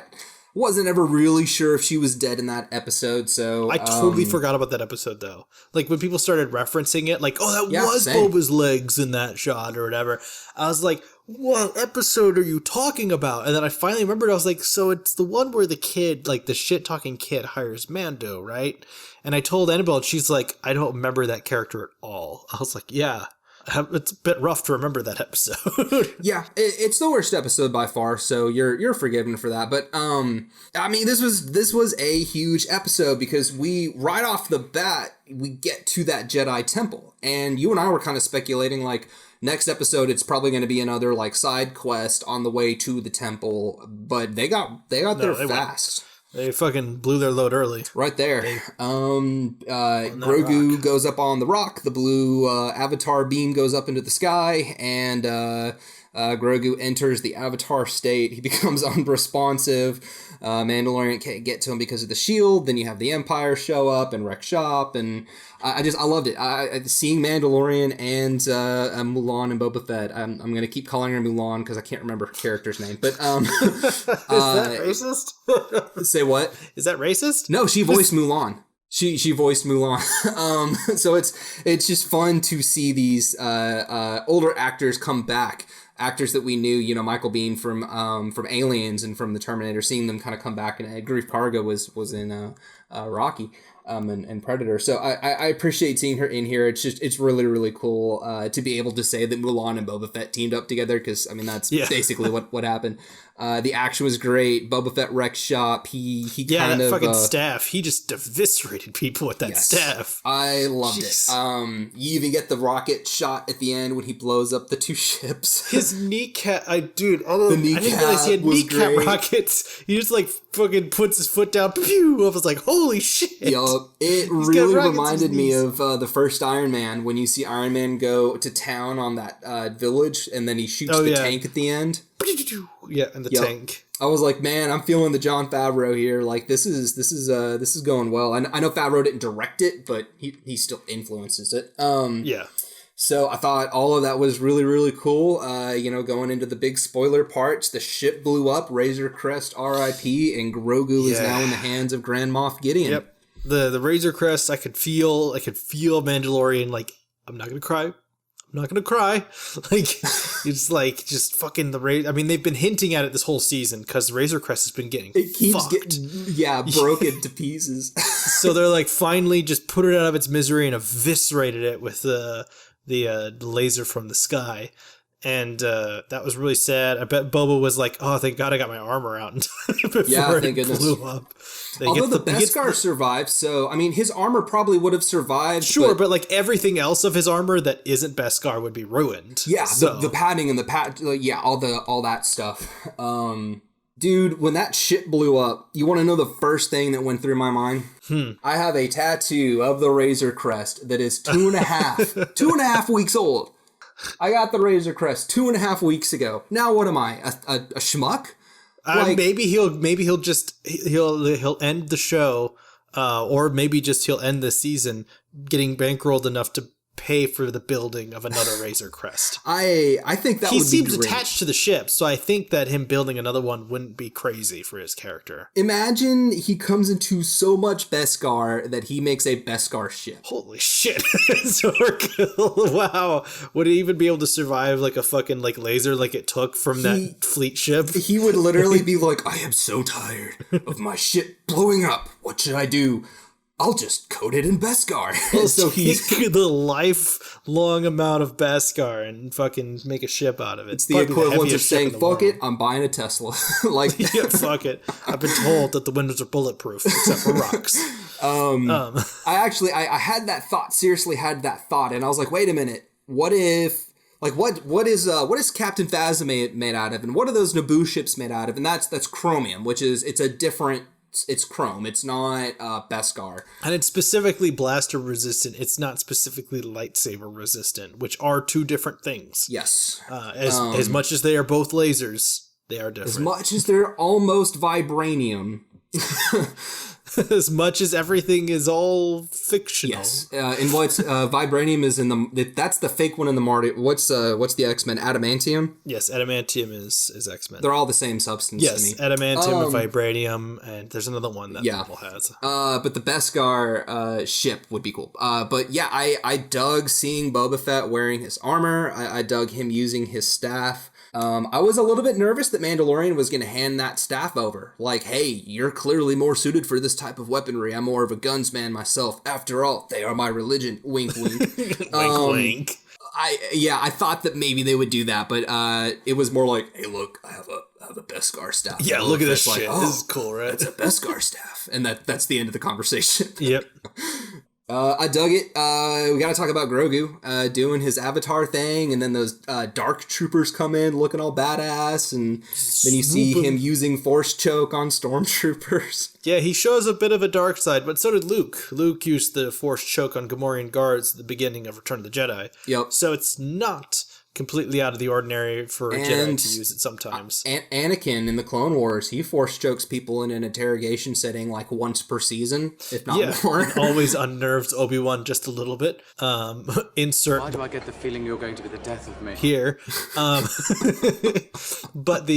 wasn't ever really sure if she was dead in that episode, so I totally forgot about that episode though. Like when people started referencing it, like, oh, that was same. Boba's legs in that shot or whatever. I was like, what episode are you talking about? And then I finally remembered. I was like, so it's the one where the kid, like the shit-talking kid, hires Mando, right? And I told Annabelle, and she's like, I don't remember that character at all. I was like, yeah, it's a bit rough to remember that episode. Yeah, it's the worst episode by far, so you're forgiven for that. But I mean, this was a huge episode because we right off the bat we get to that Jedi temple, and you and I were kind of speculating like, next episode, it's probably going to be another like side quest on the way to the temple, but they got there fast. They fucking blew their load early. Right there. Grogu goes up on the rock. The blue avatar beam goes up into the sky, and Grogu enters the avatar state. He becomes unresponsive. Mandalorian can't get to him because of the shield. Then you have the Empire show up and wreck shop, and I loved it. Seeing Mandalorian and Mulan and Boba Fett. I'm gonna keep calling her Mulan because I can't remember her character's name. But is that racist? Say what? Is that racist? No, she voiced Mulan. She voiced Mulan. So it's just fun to see these older actors come back. Actors that we knew, Michael Biehn from Aliens and from the Terminator, seeing them kind of come back, and Grief Karga was in Rocky and Predator. So I appreciate seeing her in here. It's really, really cool to be able to say that Mulan and Boba Fett teamed up together, because I mean that's basically what happened. The action was great. Boba Fett wrecked shop. He kind of fucking staff. He just eviscerated people with that staff. I loved it. You even get the rocket shot at the end when he blows up the two ships. His kneecap, I didn't realize he had kneecap great. Rockets. He just like fucking puts his foot down. Pew! I was like, holy shit. Yo, it really reminded me of the first Iron Man, when you see Iron Man go to town on that village, and then he shoots the tank at the end. Yeah, and the tank. I was like, man, I'm feeling the Jon Favreau here. Like this is going well. I know Favreau didn't direct it, but he still influences it. So I thought all of that was really, really cool. Going into the big spoiler parts, the ship blew up, Razor Crest RIP, and Grogu is now in the hands of Grand Moff Gideon. Yep. The Razor Crest, I could feel Mandalorian, like, I'm not gonna cry. Like, it's like, just fucking the Razor. I mean, they've been hinting at it this whole season, because Razor Crest has been getting broken to pieces. So they're like, finally just put it out of its misery and eviscerated it with the laser from the sky. And that was really sad. I bet Boba was like, "Oh, thank God I got my armor out in time before it blew up." Although the Beskar survived, so I mean, his armor probably would have survived. Sure, but like everything else of his armor that isn't Beskar would be ruined. Yeah, so. the padding and all that stuff. Dude, when that ship blew up, you want to know the first thing that went through my mind? I have a tattoo of the Razor Crest that is 2.5 weeks old. I got the Razor Crest 2.5 weeks ago. Now what am I? A schmuck? Maybe he'll end the show, or maybe just he'll end the season getting bankrolled enough to pay for the building of another Razor Crest. I think that he would be seems great. Attached to the ship, so I think that him building another one wouldn't be crazy for his character. Imagine he comes into so much Beskar that he makes a Beskar ship. Holy shit. So wow. Would he even be able to survive like a fucking like laser like it took from that fleet ship? He would literally be like, I am so tired of my shit blowing up. What should I do? I'll just coat it in Beskar. So he's the lifelong amount of Beskar and fucking make a ship out of it. It's the equivalent of saying, fuck it, I'm buying a Tesla. Like, yeah, fuck it. I've been told that the windows are bulletproof except for rocks. I had that thought, seriously had that thought, and I was like, wait a minute, what if, like, what is Captain Phasma made out of, and what are those Naboo ships made out of? And that's chromium, which is, it's chrome. It's not Beskar. And it's specifically blaster resistant. It's not specifically lightsaber resistant, which are two different things. Yes. As much as they are both lasers, they are different. As much as they're almost vibranium. As much as everything is all fictional. Yes. And what's vibranium is that's the fake one in the Marty. What's the X-Men? Adamantium? Yes, adamantium is X-Men. They're all the same substance to me. Yes, adamantium and vibranium, and there's another one that Marvel has. But the Beskar ship would be cool. But yeah, I dug seeing Boba Fett wearing his armor. I dug him using his staff. I was a little bit nervous that Mandalorian was going to hand that staff over. Like, hey, you're clearly more suited for this type of weaponry. I'm more of a gunsman myself. After all, they are my religion. Wink, wink. Wink. I thought that maybe they would do that, but it was more like, hey, look, I have a Beskar staff. Yeah, look at this shit. This is cool, right? It's a Beskar staff. And that's the end of the conversation. Yep. I dug it. We got to talk about Grogu doing his avatar thing, and then those dark troopers come in looking all badass, and then you see him using force choke on stormtroopers. Yeah, he shows a bit of a dark side, but so did Luke. Luke used the force choke on Gamorrean guards at the beginning of Return of the Jedi. Yep. So it's not completely out of the ordinary for a Jedi to use it sometimes. Anakin in the Clone Wars, he force chokes people in an interrogation setting like once per season, if not more. Always unnerves Obi-Wan just a little bit. Insert. Why do I get the feeling you're going to be the death of me? Here. But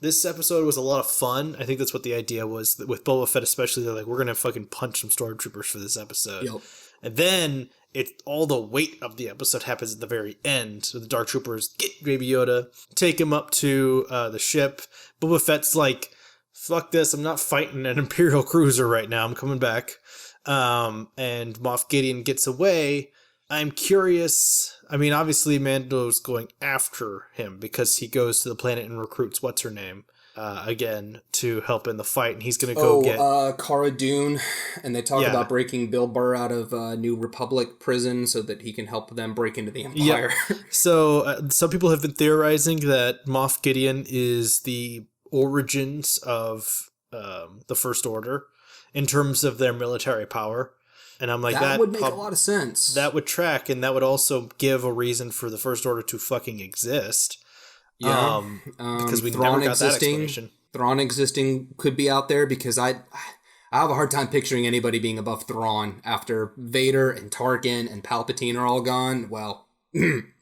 this episode was a lot of fun. I think that's what the idea was with Boba Fett, especially. They're like, we're going to fucking punch some stormtroopers for this episode. Yep. And then all the weight of the episode happens at the very end. So the Dark Troopers get Baby Yoda, take him up to the ship. Boba Fett's like, fuck this, I'm not fighting an Imperial cruiser right now, I'm coming back. And Moff Gideon gets away. I'm curious. I mean, obviously Mando's going after him because he goes to the planet and recruits what's-her-name again to help in the fight, and he's going to go get Cara Dune, and they talk about breaking Bill Burr out of New Republic prison so that he can help them break into the Empire. Yep. So some people have been theorizing that Moff Gideon is the origins of the First Order in terms of their military power. And I'm like, that would make a lot of sense. That would track, and that would also give a reason for the First Order to fucking exist. Because we Thrawn never got that explanation. Thrawn existing could be out there because I I have a hard time picturing anybody being above Thrawn after Vader and Tarkin and Palpatine are all gone. Well,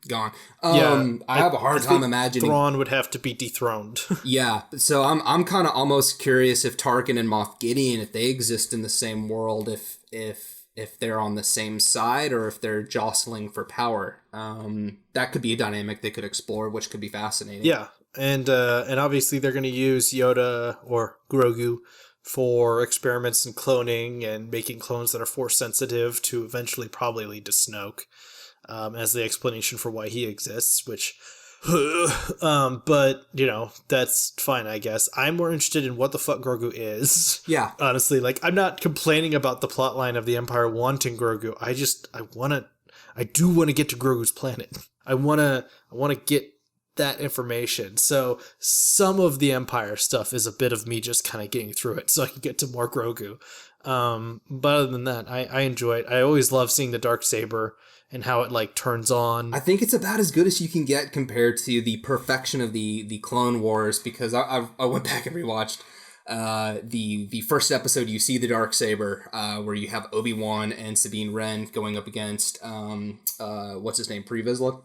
gone. I have a hard time imagining Thrawn would have to be dethroned. Yeah, so I'm kind of almost curious if Tarkin and Moff Gideon, if they exist in the same world, if they're on the same side or if they're jostling for power. That could be a dynamic they could explore, which could be fascinating. Yeah, and obviously they're going to use Yoda or Grogu for experiments in cloning and making clones that are force sensitive to eventually probably lead to Snoke. As the explanation for why he exists, which, but, that's fine, I guess. I'm more interested in what the fuck Grogu is. Yeah. Honestly, I'm not complaining about the plotline of the Empire wanting Grogu. I do want to get to Grogu's planet. I want to get that information. So some of the Empire stuff is a bit of me just kind of getting through it so I can get to more Grogu. But other than that, I enjoy it. I always love seeing the Darksaber and how it turns on. I think it's about as good as you can get compared to the perfection of the Clone Wars, because I went back and rewatched the first episode. You see the Darksaber, where you have Obi-Wan and Sabine Wren going up against what's his name, Pre Vizsla.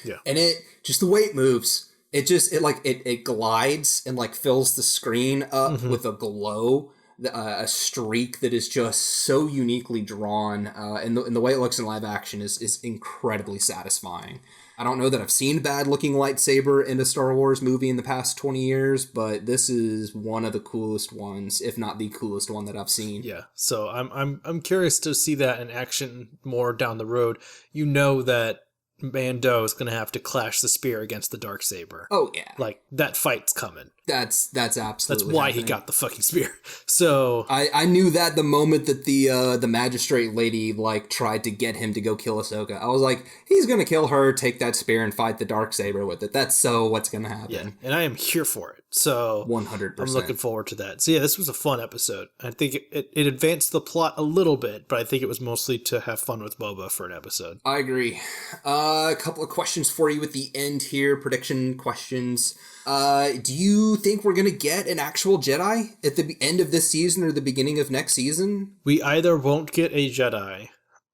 Yeah. And it just, the way it moves, it glides and fills the screen up with a glow, a streak that is just so uniquely drawn, and the way it looks in live action is incredibly satisfying. I don't know that I've seen a bad looking lightsaber in a Star Wars movie in the past 20 years, but this is one of the coolest ones, if not the coolest one that I've seen. Yeah. So I'm curious to see that in action more down the road. That Mando is going to have to clash the spear against the Darksaber. Oh yeah. That fight's coming. That's absolutely That's why happening. he got the fucking spear. So I knew that the moment that the magistrate lady tried to get him to go kill Ahsoka. I was like, he's gonna kill her, take that spear, and fight the Darksaber with it. That's so what's gonna happen. yeah, and I am here for it. So 100%. I'm looking forward to that. So yeah, this was a fun episode. I think it advanced the plot a little bit, but I think it was mostly to have fun with Boba for an episode. I agree. A couple of questions for you at the end here. Prediction questions. Do you think we're going to get an actual Jedi at the end of this season or the beginning of next season? We either won't get a Jedi,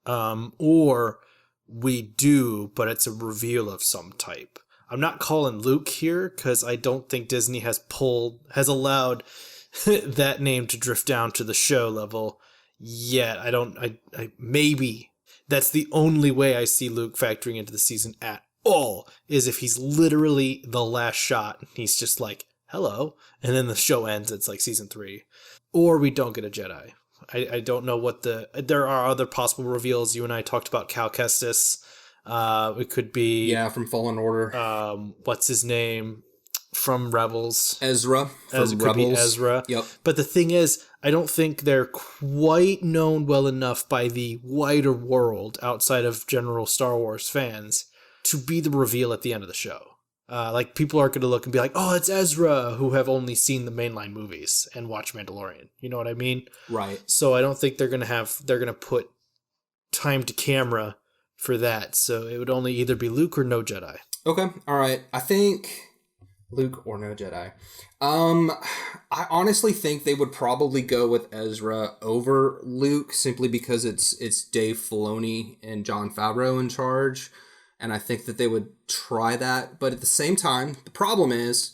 or we do, but it's a reveal of some type. I'm not calling Luke here because I don't think Disney has allowed that name to drift down to the show level yet. I maybe that's the only way I see Luke factoring into the season at all, is if he's literally the last shot and he's just like, hello, and then the show ends. It's season 3, or we don't get a Jedi. I don't know what there are other possible reveals. You and I talked about Cal Kestis. It could be from Fallen Order. What's his name from Rebels? Ezra from Could Rebels. be Ezra. Yep. But the thing is, I don't think they're quite known well enough by the wider world outside of general Star Wars fans to be the reveal at the end of the show. People are going to look and be like, oh, it's Ezra, who have only seen the mainline movies and watch Mandalorian. You know what I mean? Right. So I don't think they're going to put time to camera for that. So it would only either be Luke or no Jedi. Okay. All right. I think Luke or no Jedi. I honestly think they would probably go with Ezra over Luke, simply because it's Dave Filoni and Jon Favreau in charge. And I think that they would try that. But at the same time, the problem is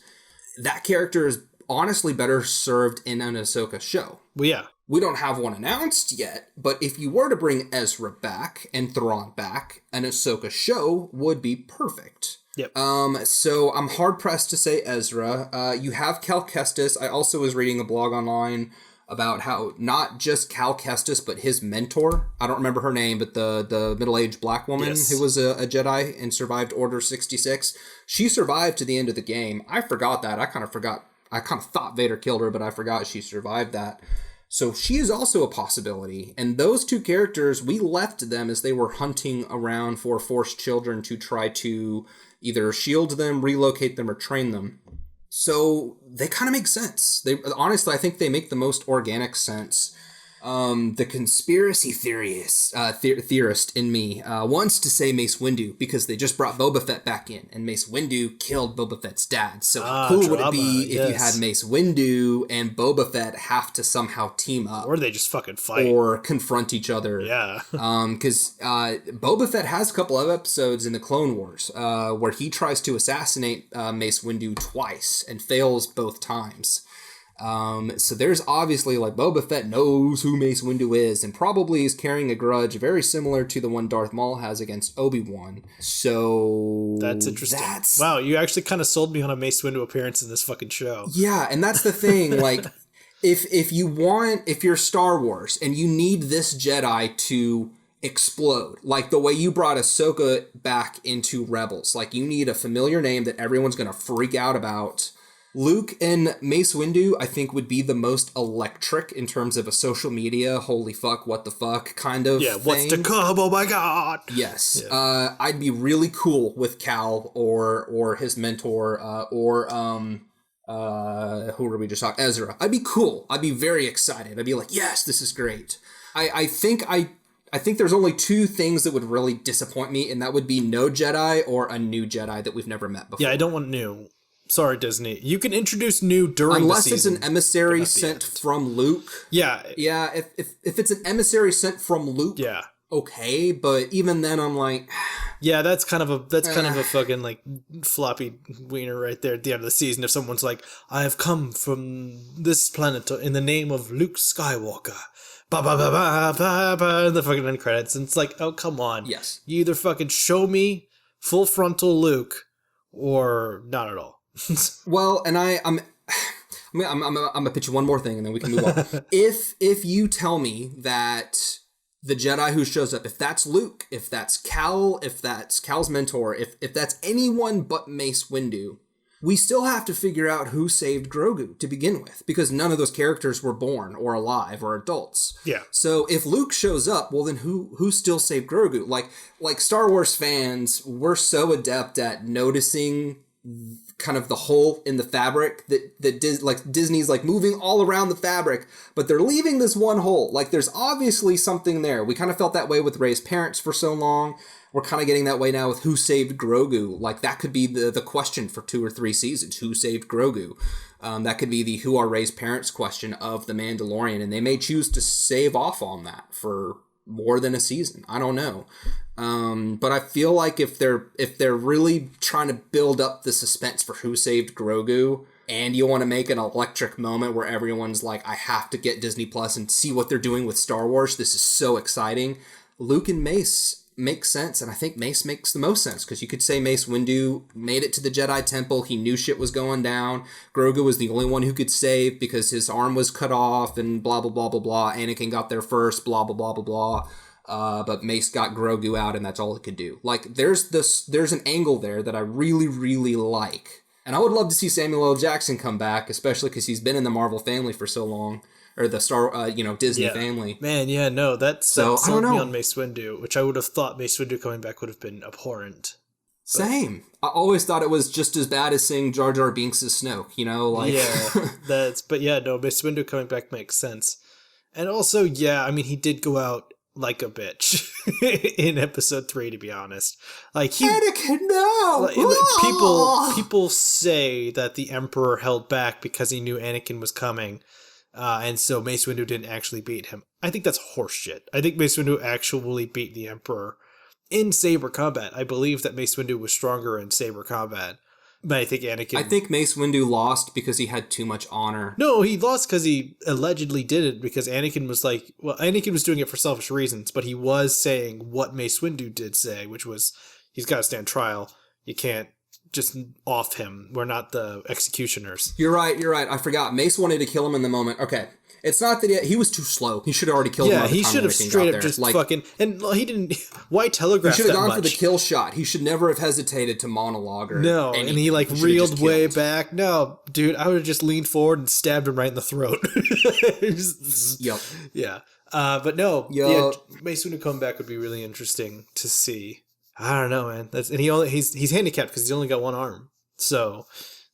that character is honestly better served in an Ahsoka show. Well, yeah. We don't have one announced yet, but if you were to bring Ezra back and Thrawn back, an Ahsoka show would be perfect. Yep. So I'm hard pressed to say Ezra. You have Cal Kestis. I also was reading a blog online about how not just Cal Kestis, but his mentor, I don't remember her name, but the middle-aged black woman who was a Jedi and survived Order 66. She survived to the end of the game. I forgot that. I kind of thought Vader killed her, but I forgot she survived that. So she is also a possibility. And those two characters, we left them as they were hunting around for Force children to try to either shield them, relocate them, or train them. So they kind of make sense. Honestly, I think they make the most organic sense. The conspiracy theorist in me wants to say Mace Windu because they just brought Boba Fett back in, and Mace Windu killed Boba Fett's dad. So how cool would it be if you had Mace Windu and Boba Fett have to somehow team up, or they just fucking fight, or confront each other? Yeah. Because Boba Fett has a couple of episodes in the Clone Wars where he tries to assassinate Mace Windu twice and fails both times. So there's obviously, like, Boba Fett knows who Mace Windu is and probably is carrying a grudge very similar to the one Darth Maul has against Obi-Wan. So that's interesting. Wow, you actually kind of sold me on a Mace Windu appearance in this fucking show. Yeah, and that's the thing, like, if you're Star Wars and you need this Jedi to explode, like the way you brought Ahsoka back into Rebels, like, you need a familiar name that everyone's gonna freak out about. Luke and Mace Windu, I think, would be the most electric in terms of a social media, holy fuck, what the fuck kind of thing. What's to come, oh my god! Yes. Yeah. I'd be really cool with Cal or his mentor, or who were we just talking? Ezra. I'd be cool. I'd be very excited. I'd be like, yes, this is great. I think there's only two things that would really disappoint me, and that would be no Jedi or a new Jedi that we've never met before. Yeah, I don't want new. Sorry, Disney. You can introduce new during unless the season. It's an emissary sent from Luke. Yeah. Yeah, if it's an emissary sent from Luke, yeah, okay, but even then I'm like, yeah, that's kind of a fucking, like, floppy wiener right there at the end of the season. If someone's like, I have come from this planet in the name of Luke Skywalker. Ba ba ba ba ba ba, the fucking end credits, and it's like, oh, come on. Yes. You either fucking show me full frontal Luke or not at all. Well, and I'm gonna pitch you one more thing, and then we can move on. If you tell me that the Jedi who shows up, if that's Luke, if that's Cal, if that's Cal's mentor, if that's anyone but Mace Windu, we still have to figure out who saved Grogu to begin with, because none of those characters were born or alive or adults. Yeah. So if Luke shows up, well, then who still saved Grogu? Like Star Wars fans, we're so adept at noticing kind of the hole in the fabric that Disney's like moving all around the fabric, but they're leaving this one hole. Like, there's obviously something there. We kind of felt that way with Rey's parents for so long. We're kind of getting that way now with who saved Grogu. Like, that could be the question for 2 or 3 seasons. Who saved Grogu? That could be the who are Rey's parents question of The Mandalorian, and they may choose to save off on that for more than a season. I don't know. But I feel like if they're really trying to build up the suspense for who saved Grogu, and you want to make an electric moment where everyone's like, I have to get Disney Plus and see what they're doing with Star Wars, this is so exciting, Luke and Mace makes sense, and I think Mace makes the most sense, because you could say Mace Windu made it to the Jedi Temple, he knew shit was going down, Grogu was the only one who could save because his arm was cut off, and blah blah blah blah blah, Anakin got there first, blah blah blah blah blah. But Mace got Grogu out, and that's all it could do. Like, there's an angle there that I really, really like. And I would love to see Samuel L. Jackson come back, especially because he's been in the Marvel family for so long. Or the Disney family. Man, yeah, no, that's so, I don't know. Me on Mace Windu, which I would have thought Mace Windu coming back would have been abhorrent. Same. I always thought it was just as bad as seeing Jar Jar Binks as Snoke, like... Yeah, but yeah, no, Mace Windu coming back makes sense. And also, yeah, I mean, he did go out like a bitch in episode 3, to be honest. Like, Anakin, no! People say that the Emperor held back because he knew Anakin was coming, and so Mace Windu didn't actually beat him. I think that's horseshit. I think Mace Windu actually beat the Emperor in saber combat. I believe that Mace Windu was stronger in saber combat. But I think Mace Windu lost because he had too much honor. No, he lost because he allegedly did it because Anakin was like... Well, Anakin was doing it for selfish reasons, but he was saying what Mace Windu did say, which was, he's got to stand trial. You can't just off him. We're not the executioners. You're right. I forgot. Mace wanted to kill him in the moment. Okay. It's not that he was too slow. He should have already killed him. Yeah, he should have straight up just fucking... And he didn't... Why telegraph that much? He should have gone for the kill shot. He should never have hesitated to monologue or no, anything. And he reeled way back. No, dude, I would have just leaned forward and stabbed him right in the throat. Yep. Yeah. But no, Mace Windu coming back would be really interesting to see. I don't know, man. He's handicapped because he's only got one arm. So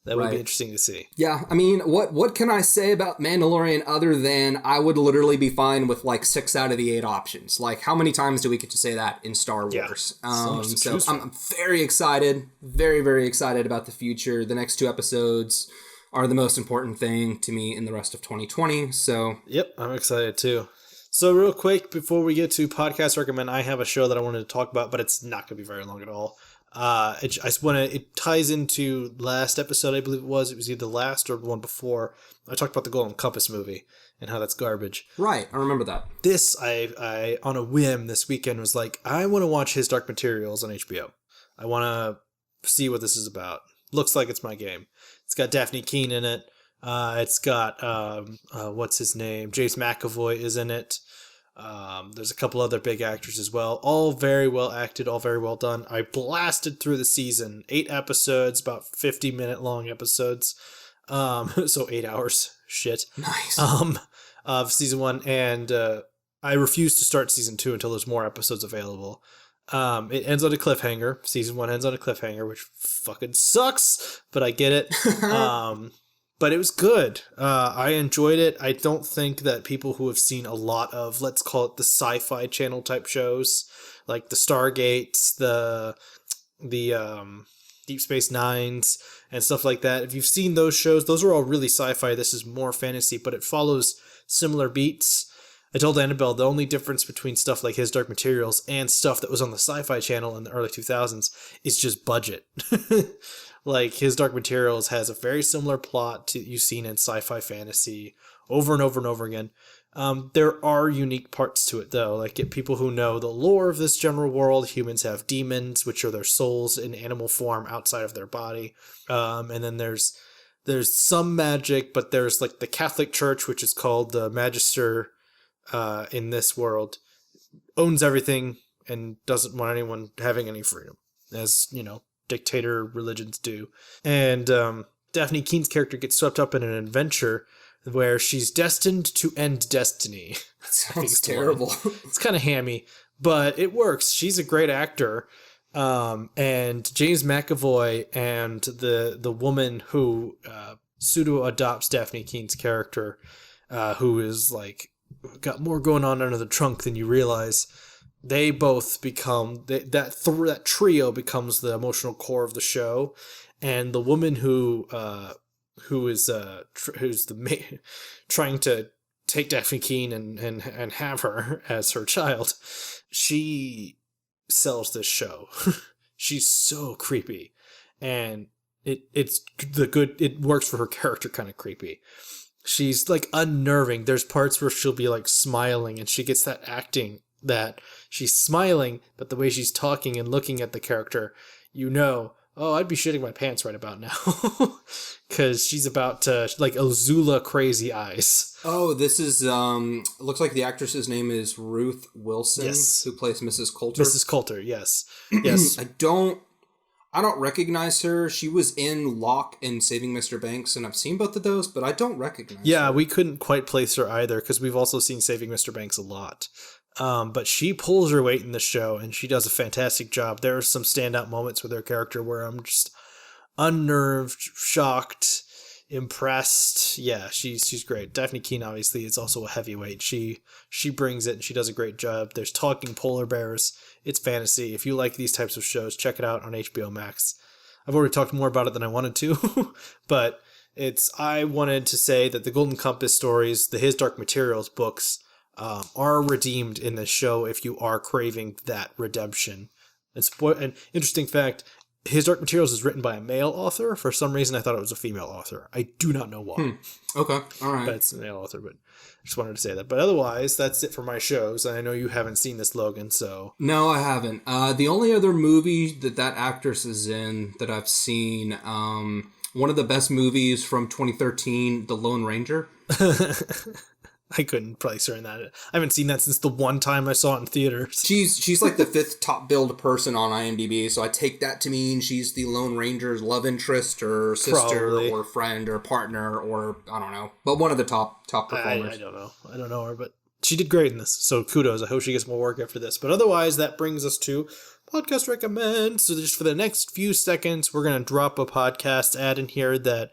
That would be Right. interesting to see. Yeah, I mean, what can I say about Mandalorian other than I would literally be fine with like 6 out of the 8 options? Like, how many times do we get to say that in Star Yeah. Wars? So much to So choose from. I'm very excited, very, very excited about the future. The next 2 episodes are the most important thing to me in the rest of 2020. So Yep, I'm excited too. So real quick, before we get to podcast recommend, I have a show that I wanted to talk about, but it's not going to be very long at all. It ties into last episode, I believe it was. It was either the last or the one before. I talked about the Golden Compass movie and how that's garbage. right, I remember that. This, I on a whim this weekend was like, I want to watch His Dark Materials on HBO. I want to see what this is about. Looks like it's my game. It's got Daphne Keane in it. It's got, what's his name? James McAvoy is in it. There's a couple other big actors as well. All very well acted, all very well done. I blasted through the season. 8 episodes, about 50-minute long episodes. So 8 hours. Shit. Nice. Of season 1. And I refuse to start season 2 until there's more episodes available. It ends on a cliffhanger. Season 1 ends on a cliffhanger, which fucking sucks, but I get it. But it was good. I enjoyed it. I don't think that people who have seen a lot of, let's call it the Sci-Fi Channel type shows, like the Stargates, the Deep Space Nines, and stuff like that. If you've seen those shows, those are all really sci-fi. This is more fantasy, but it follows similar beats. I told Annabelle the only difference between stuff like His Dark Materials and stuff that was on the Sci-Fi Channel in the early 2000s is just budget. Like, His Dark Materials has a very similar plot to you've seen in sci-fi fantasy over and over and over again. There are unique parts to it, though. Like, get people who know the lore of this general world. Humans have demons, which are their souls in animal form outside of their body. And then there's some magic, but there's, like, the Catholic Church, which is called the Magister in this world, owns everything and doesn't want anyone having any freedom, as, you know, dictator religions do. And Daphne Keene's character gets swept up in an adventure where she's destined to end destiny. That sounds terrible. It's kind of hammy, but it works. She's a great actor. And James McAvoy and the woman who pseudo adopts Daphne Keene's character, who is like got more going on under the trunk than you realize. They both become that trio becomes the emotional core of the show, and the woman who's trying to take Daphne Keene and have her as her child, she sells this show. She's so creepy, and it works for her character, kind of creepy. She's like unnerving. There's parts where she'll be like smiling, and she gets that acting that she's smiling, but the way she's talking and looking at the character, you know, oh, I'd be shitting my pants right about now. Because she's about to, like, Azula crazy eyes. Oh, this is, looks like the actress's name is Ruth Wilson, Yes. who plays Mrs. Coulter. Mrs. Coulter, yes. Yes. I don't recognize her. She was in Locke and Saving Mr. Banks, and I've seen both of those, but I don't recognize her. Yeah, we couldn't quite place her either, because we've also seen Saving Mr. Banks a lot. But she pulls her weight in the show, and she does a fantastic job. There are some standout moments with her character where I'm just unnerved, shocked, impressed. Yeah, she's great. Daphne Keene obviously is also a heavyweight. She brings it, and she does a great job. There's talking polar bears. It's fantasy. If you like these types of shows, check it out on HBO Max. I've already talked more about it than I wanted to, but I wanted to say that the Golden Compass stories, the His Dark Materials books, are redeemed in this show if you are craving that redemption. An interesting fact, His Dark Materials is written by a male author. For some reason, I thought it was a female author. I do not know why. Okay, all right. But it's a male author, but I just wanted to say that. But otherwise, that's it for my shows. And I know you haven't seen this, Logan, so... No, I haven't. The only other movie that actress is in that I've seen, one of the best movies from 2013, The Lone Ranger. I couldn't place her in that. I haven't seen that since the one time I saw it in theaters. She's like the 5th top billed person on IMDb, so I take that to mean she's the Lone Ranger's love interest or sister Probably. or friend or partner or I don't know, but one of the top performers. I don't know. I don't know her, but she did great in this. So kudos. I hope she gets more work after this. But otherwise, that brings us to podcast recommend. So just for the next few seconds, we're going to drop a podcast ad in here that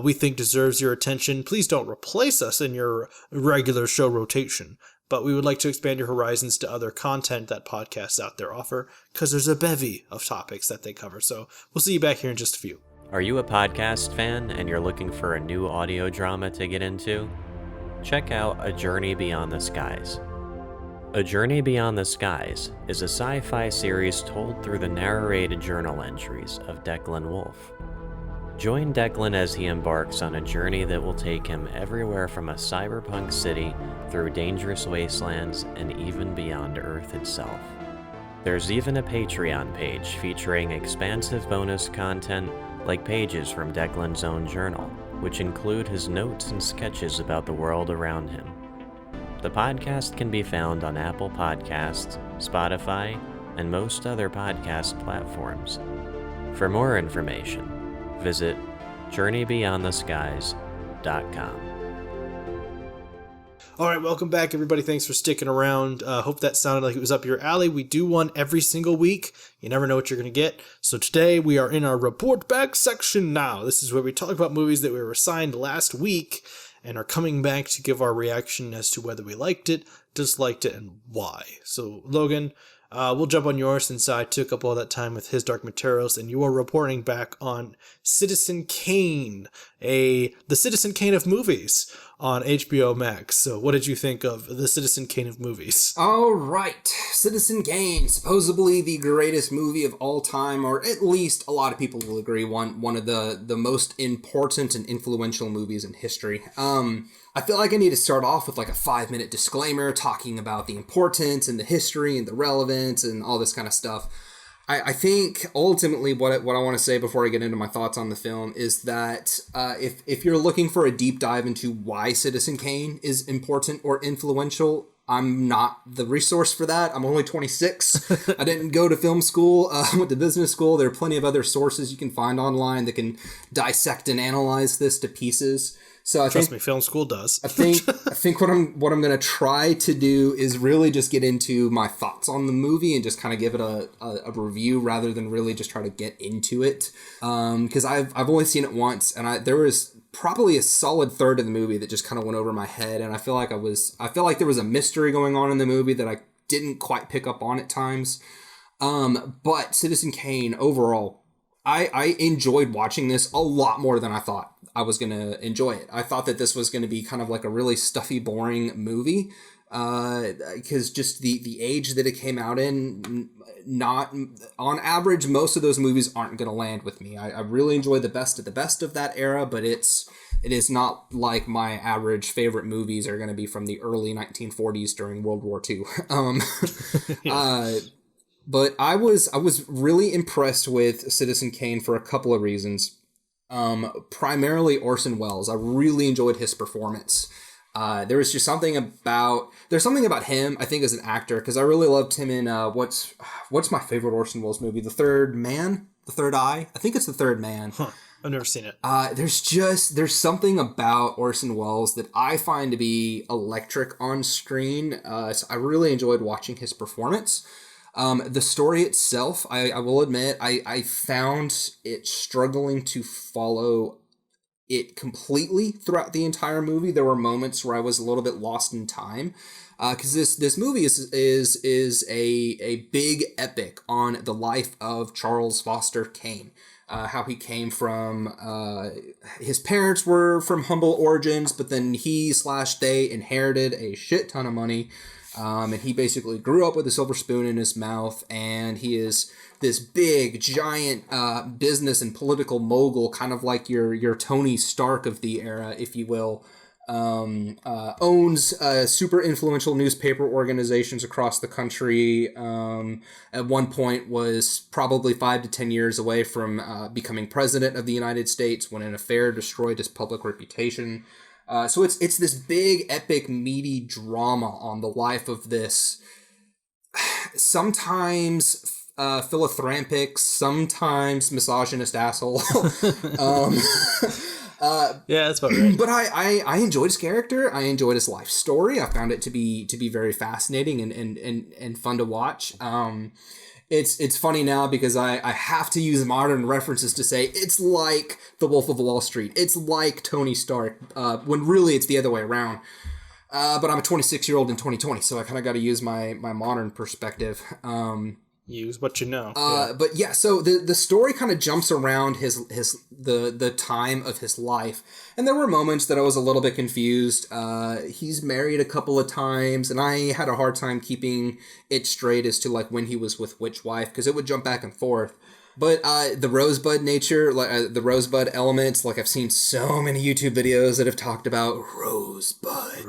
we think deserves your attention. Please don't replace us in your regular show rotation, but we would like to expand your horizons to other content that podcasts out there offer, because there's a bevy of topics that they cover. So we'll see you back here in just a few. Are you a podcast fan and you're looking for a new audio drama to get into? Check out A Journey Beyond the Skies. A Journey Beyond the Skies is a sci-fi series told through the narrated journal entries of Declan Wolfe. Join Declan as he embarks on a journey that will take him everywhere from a cyberpunk city through dangerous wastelands and even beyond Earth itself. There's even a Patreon page featuring expansive bonus content like pages from Declan's own journal, which include his notes and sketches about the world around him. The podcast can be found on Apple Podcasts, Spotify, and most other podcast platforms. For more information, visit JourneyBeyondTheSkies.com. All right, welcome back, everybody. Thanks for sticking around. Hope that sounded like it was up your alley. We do one every single week. You never know what you're going to get. So today we are in our report back section now. This is where we talk about movies that we were assigned last week and are coming back to give our reaction as to whether we liked it, disliked it, and why. So, Logan, we'll jump on yours since I took up all that time with his Dark Materials, and you are reporting back on Citizen Kane, the Citizen Kane of movies on HBO Max. So what did you think of the Citizen Kane of movies? All right. Citizen Kane, supposedly the greatest movie of all time, or at least a lot of people will agree, one of the most important and influential movies in history. I feel like I need to start off with like a 5-minute disclaimer talking about the importance and the history and the relevance and all this kind of stuff. I think ultimately what I want to say before I get into my thoughts on the film is that if you're looking for a deep dive into why Citizen Kane is important or influential, I'm not the resource for that. I'm only 26. I didn't go to film school. I went to business school. There are plenty of other sources you can find online that can dissect and analyze this to pieces. So Trust me, film school does. I think what I'm going to try to do is really just get into my thoughts on the movie and just kind of give it a review rather than really just try to get into it. Because I've only seen it once, and there was probably a solid third of the movie that just kind of went over my head, and I feel like there was a mystery going on in the movie that I didn't quite pick up on at times. But Citizen Kane overall, I enjoyed watching this a lot more than I thought I was going to enjoy it. I thought that this was going to be kind of like a really stuffy, boring movie, because just the age that it came out in, not on average, most of those movies aren't going to land with me. I really enjoy the best of that era, but it is not like my average favorite movies are going to be from the early 1940s during World War II. But I was really impressed with Citizen Kane for a couple of reasons. Primarily Orson Welles. I really enjoyed his performance. There's something about him, I think, as an actor, because I really loved him in what's my favorite Orson Welles movie? The Third Man? The Third Eye? I think it's The Third Man. Huh. I've never seen it. There's something about Orson Welles that I find to be electric on screen. So I really enjoyed watching his performance. The story itself, I will admit, I found it struggling to follow it completely throughout the entire movie. There were moments where I was a little bit lost in time, because this movie is a big epic on the life of Charles Foster Kane. How he came from, his parents were from humble origins, but then they inherited a shit ton of money. And he basically grew up with a silver spoon in his mouth, and he is this big, giant business and political mogul, kind of like your Tony Stark of the era, if you will. Owns super influential newspaper organizations across the country. At one point was probably 5 to 10 years away from becoming president of the United States when an affair destroyed his public reputation. So it's this big, epic, meaty drama on the life of this sometimes philanthropic, sometimes misogynist asshole. Yeah, that's about right. But I enjoyed his character. I enjoyed his life story. I found it to be very fascinating and fun to watch. it's funny now because I have to use modern references to say it's like The Wolf of Wall Street. It's like Tony Stark, when really it's the other way around. But I'm a 26-year-old in 2020, so I kind of got to use my modern perspective. Use what you know. But yeah, so the story kind of jumps around the time of his life, and there were moments that I was a little bit confused. He's married a couple of times, and I had a hard time keeping it straight as to like when he was with which wife, because it would jump back and forth. But the rosebud nature, the rosebud elements, like I've seen so many YouTube videos that have talked about rosebud.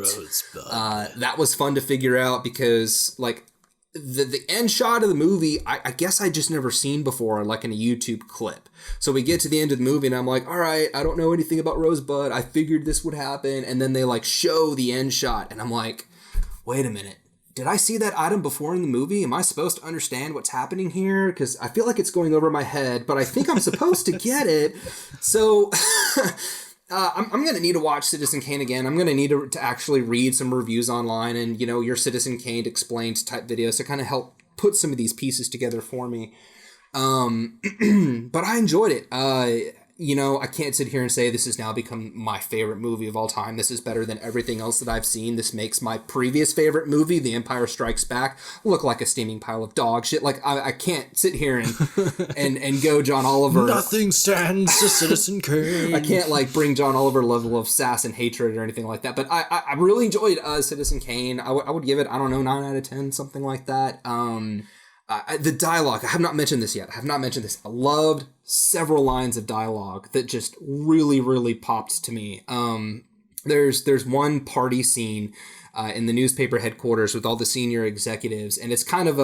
That was fun to figure out because like the end shot of the movie, I guess I just never seen before, like in a YouTube clip. So we get to the end of the movie and I'm like, all right, I don't know anything about Rosebud. I figured this would happen. And then they like show the end shot and I'm like, wait a minute. Did I see that item before in the movie? Am I supposed to understand what's happening here? Because I feel like it's going over my head, but I think I'm supposed to get it. So I'm going to need to watch Citizen Kane again. I'm going to need to actually read some reviews online and, you know, your Citizen Kane Explained type videos to kind of help put some of these pieces together for me. But I enjoyed it. You know, I can't sit here and say this has now become my favorite movie of all time. This is better than everything else that I've seen. This makes my previous favorite movie, The Empire Strikes Back, look like a steaming pile of dog shit. Like, I can't sit here and go John Oliver. Nothing stands to Citizen Kane. I can't, like, bring John Oliver level of sass and hatred or anything like that. But I really enjoyed Citizen Kane. I would give it, I don't know, 9 out of 10, something like that. The dialogue, I have not mentioned this yet. I loved several lines of dialogue that just really, really popped to me. There's one party scene in the newspaper headquarters with all the senior executives, and it's kind of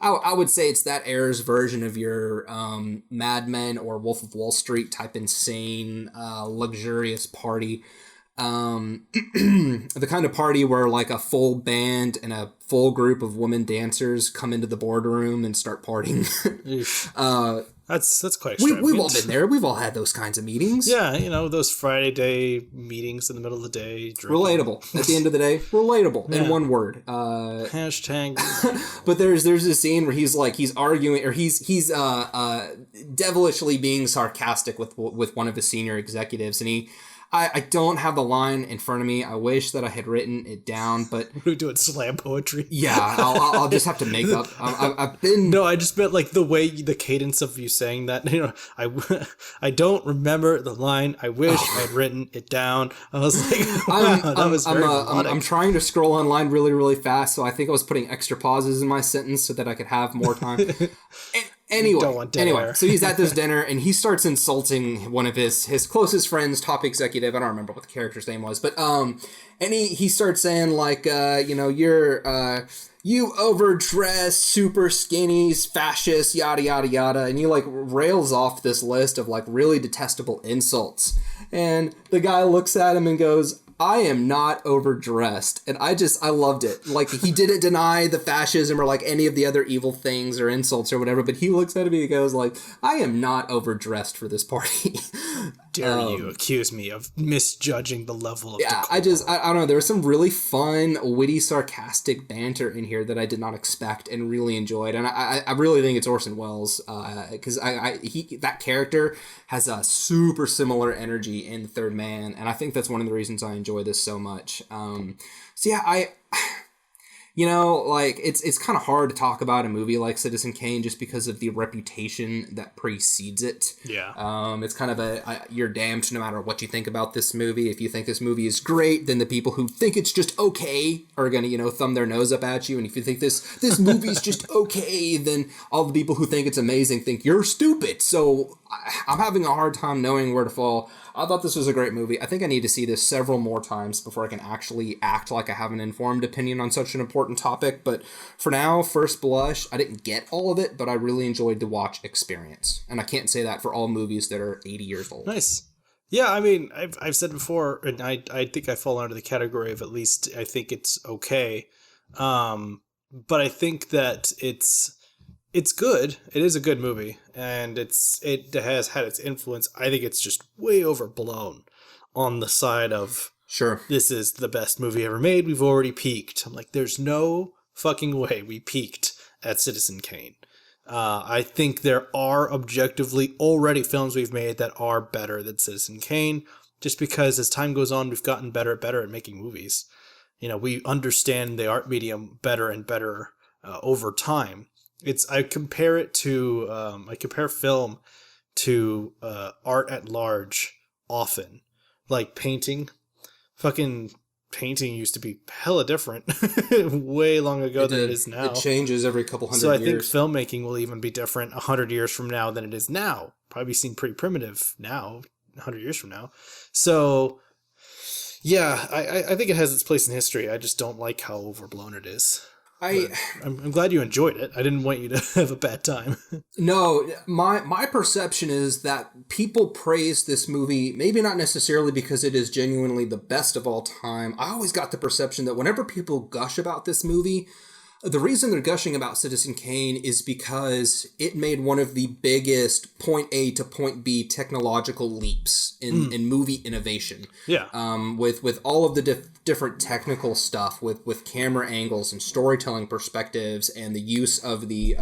I would say it's that era's version of your Mad Men or Wolf of Wall Street type insane, luxurious party. The kind of party where like a full band and a full group of women dancers come into the boardroom and start partying. That's quite extravagant. We've all been there. We've all had those kinds of meetings. Yeah, you know, those Friday day meetings in the middle of the day. Drinking. Relatable. At the end of the day, relatable in one word. Hashtag. But there's this scene where he's arguing, or he's devilishly being sarcastic with one of his senior executives, and I don't have the line in front of me. I wish that I had written it down, but we're doing slam poetry. Yeah, I'll just have to make up. I've been. No, I just meant like the cadence of you saying that. You know, I don't remember the line. I wish I had written it down. I was like, I'm trying to scroll online really, really fast, so I think I was putting extra pauses in my sentence so that I could have more time. Anyway, so he's at this dinner and he starts insulting one of his closest friends, top executive. I don't remember what the character's name was, but and he starts saying like, you know, you overdressed, super skinny, fascist, yada yada yada, and he like rails off this list of like really detestable insults, and the guy looks at him and goes, I am not overdressed. And I loved it. Like, he didn't deny the fascism or like any of the other evil things or insults or whatever, but he looks at me and goes like, I am not overdressed for this party. Dare you accuse me of misjudging the level of decorum. I don't know. There was some really fun, witty, sarcastic banter in here that I did not expect and really enjoyed. And I really think it's Orson Welles, because that character has a super similar energy in The Third Man, and I think that's one of the reasons I enjoy this so much. So yeah, you know, like, it's kind of hard to talk about a movie like Citizen Kane just because of the reputation that precedes it. Yeah. It's kind of you're damned no matter what you think about this movie. If you think this movie is great, then the people who think it's just okay are going to, you know, thumb their nose up at you. And if you think this movie is just okay, then all the people who think it's amazing think you're stupid. So I'm having a hard time knowing where to fall. I thought this was a great movie. I think I need to see this several more times before I can actually act like I have an informed opinion on such an important topic. But for now, first blush, I didn't get all of it, but I really enjoyed the watch experience. And I can't say that for all movies that are 80 years old. Nice. Yeah, I mean, I've said before, and I think I fall under the category of at least I think it's okay. But I think that it's good. It is a good movie, and it has had its influence. I think it's just way overblown on the side of, sure, this is the best movie ever made. We've already peaked. I'm like, there's no fucking way we peaked at Citizen Kane. I think there are objectively already films we've made that are better than Citizen Kane, just because as time goes on, we've gotten better at making movies. We understand the art medium better and better over time. I compare film to art at large often, like painting. Fucking painting used to be hella different way long ago than it is now. It changes every couple hundred years. So I years. think filmmaking will even be different 100 years from now than it is now. Probably seem pretty primitive now, 100 years from now. So yeah, I think it has its place in history. I just don't like how overblown it is. I'm glad you enjoyed it. I didn't want you to have a bad time. No, my perception is that people praise this movie, maybe not necessarily because it is genuinely the best of all time. I always got the perception that whenever people gush about this movie, the reason they're gushing about Citizen Kane is because it made one of the biggest point A to point B technological leaps in movie innovation. Yeah. With all of the different technical stuff, with camera angles and storytelling perspectives, and the use of the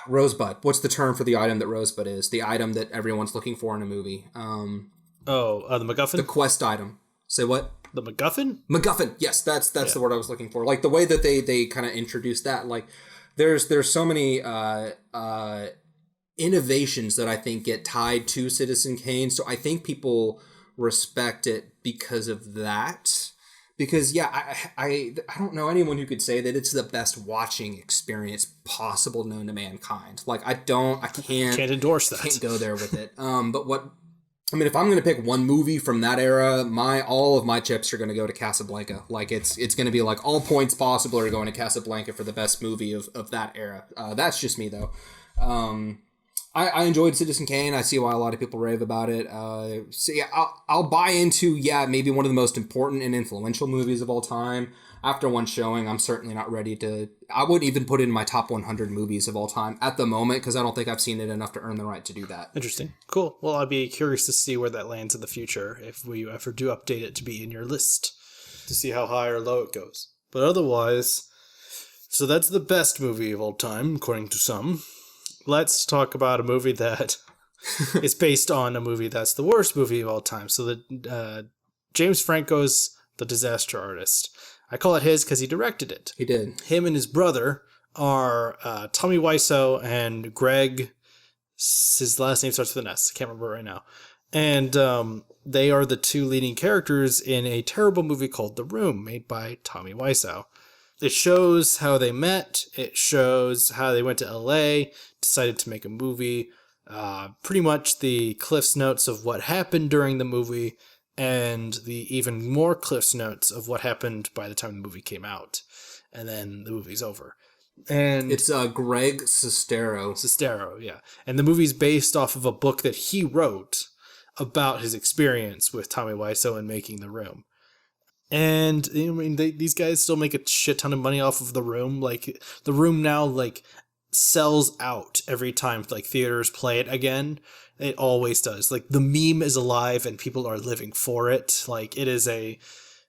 Rosebud. What's the term for the item that Rosebud is? The item that everyone's looking for in a movie. The MacGuffin? The quest item. Say what? The MacGuffin? MacGuffin. Yes, that's the word I was looking for. Like the way that they kind of introduced that. Like there's so many innovations that I think get tied to Citizen Kane. So I think people respect it because of that. Because I don't know anyone who could say that it's the best watching experience possible known to mankind. Like I can't endorse that. Can't go there with it. If I'm going to pick one movie from that era, all of my chips are going to go to Casablanca. Like it's going to be like all points possible are going to Casablanca for the best movie of that era. That's just me though. I enjoyed Citizen Kane. I see why a lot of people rave about it. I'll buy into, maybe one of the most important and influential movies of all time. After one showing, I'm certainly not ready to... I wouldn't even put it in my top 100 movies of all time at the moment, because I don't think I've seen it enough to earn the right to do that. Interesting. Cool. Well, I'd be curious to see where that lands in the future, if we ever do update it to be in your list, to see how high or low it goes. But otherwise, so that's the best movie of all time, according to some. Let's talk about a movie that is based on a movie that's the worst movie of all time. So James Franco's The Disaster Artist. I call it his because he directed it. He did. Him and his brother are Tommy Wiseau and Greg. His last name starts with an S. I can't remember right now. And they are the two leading characters in a terrible movie called The Room, made by Tommy Wiseau. It shows how they met. It shows how they went to LA, decided to make a movie. Pretty much the Cliff's Notes of what happened during the movie, and the even more Cliff's Notes of what happened by the time the movie came out. And then the movie's over. And it's Greg Sestero. Sestero, yeah. And the movie's based off of a book that he wrote about his experience with Tommy Wiseau in making The Room. And these guys still make a shit ton of money off of The Room. Like The Room now sells out every time theaters play it again. It always does. The meme is alive and people are living for it.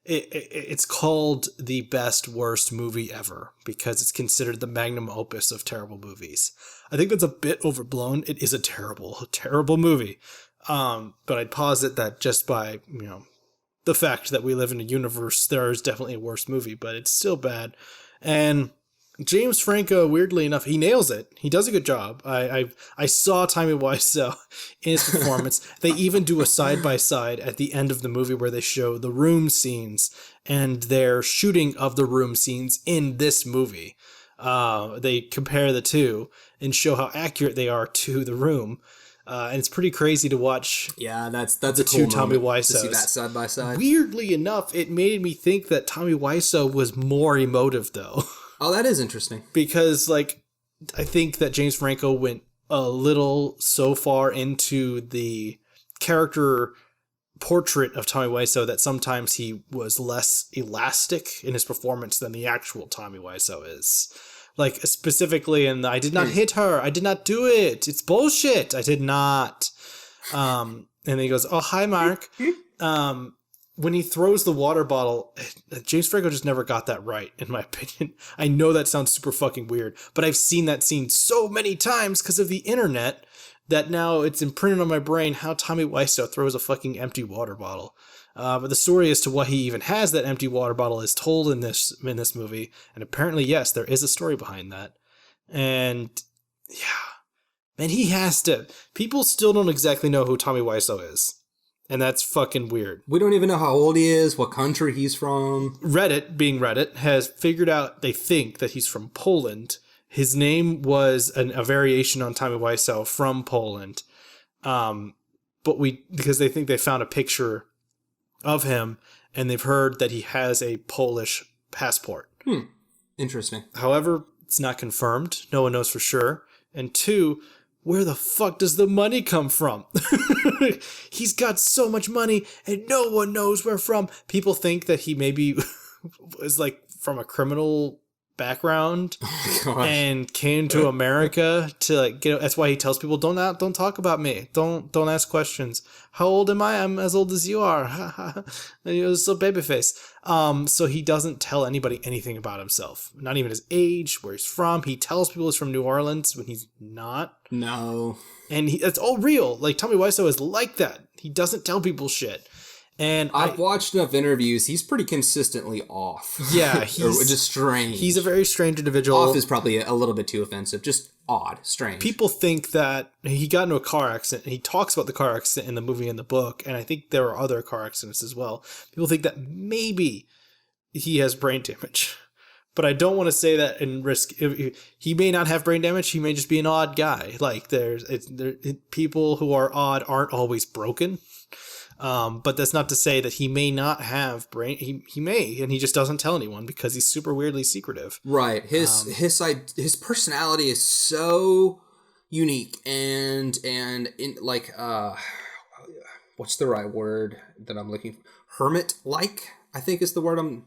It's called the best worst movie ever because it's considered the magnum opus of terrible movies. I think that's a bit overblown. It is a terrible, terrible movie. But I'd posit that just by, the fact that we live in a universe, there is definitely a worse movie, but it's still bad. And James Franco, weirdly enough, he nails it. He does a good job. I saw Tommy Wiseau in his performance. They even do a side-by-side at the end of the movie where they show the room scenes and their shooting of the room scenes in this movie. They compare the two and show how accurate they are to The Room. And it's pretty crazy to watch. Yeah, that's the a cool two Tommy Wiseaus. To see that side by side. Weirdly enough, it made me think that Tommy Wiseau was more emotive, though. Oh, that is interesting. Because, I think that James Franco went a little so far into the character portrait of Tommy Wiseau that sometimes he was less elastic in his performance than the actual Tommy Wiseau is. Specifically in the, I did not hit her. I did not do it. It's bullshit. I did not. And then he goes, oh, hi, Mark. when he throws the water bottle, James Franco just never got that right, in my opinion. I know that sounds super fucking weird, but I've seen that scene so many times because of the internet that now it's imprinted on my brain how Tommy Wiseau throws a fucking empty water bottle. But the story as to why he even has that empty water bottle is told in this movie, and apparently, yes, there is a story behind that. And yeah, man, he has to. People still don't exactly know who Tommy Wiseau is. And that's fucking weird. We don't even know how old he is, what country he's from. Reddit, being Reddit, has figured out, they think, that he's from Poland. His name was a variation on Tommy Wiseau from Poland. Because they think they found a picture of him, and they've heard that he has a Polish passport. Interesting. However, it's not confirmed. No one knows for sure. And 2, where the fuck does the money come from? He's got so much money and no one knows where from. People think that he maybe was like from a criminal background and came to America to like get. That's why he tells people don't talk about me. Don't ask questions. How old am I? I'm as old as you are. And he was so babyface. So he doesn't tell anybody anything about himself. Not even his age, where he's from. He tells people he's from New Orleans when he's not. No. And it's all real. Like, Tommy Wiseau is like that. He doesn't tell people shit. And I've watched enough interviews. He's pretty consistently off. Yeah, he's just strange. He's a very strange individual. Off is probably a little bit too offensive. Just odd, strange. People think that he got into a car accident. And he talks about the car accident in the movie and the book, and I think there are other car accidents as well. People think that maybe he has brain damage. But I don't want to say that and risk. He may not have brain damage. He may just be an odd guy. Like people who are odd aren't always broken. But that's not to say that he may not have brain. He may, and he just doesn't tell anyone because he's super weirdly secretive. Right. His personality is so unique and in like what's the right word that I'm looking for? Hermit-like, I think is the word I'm.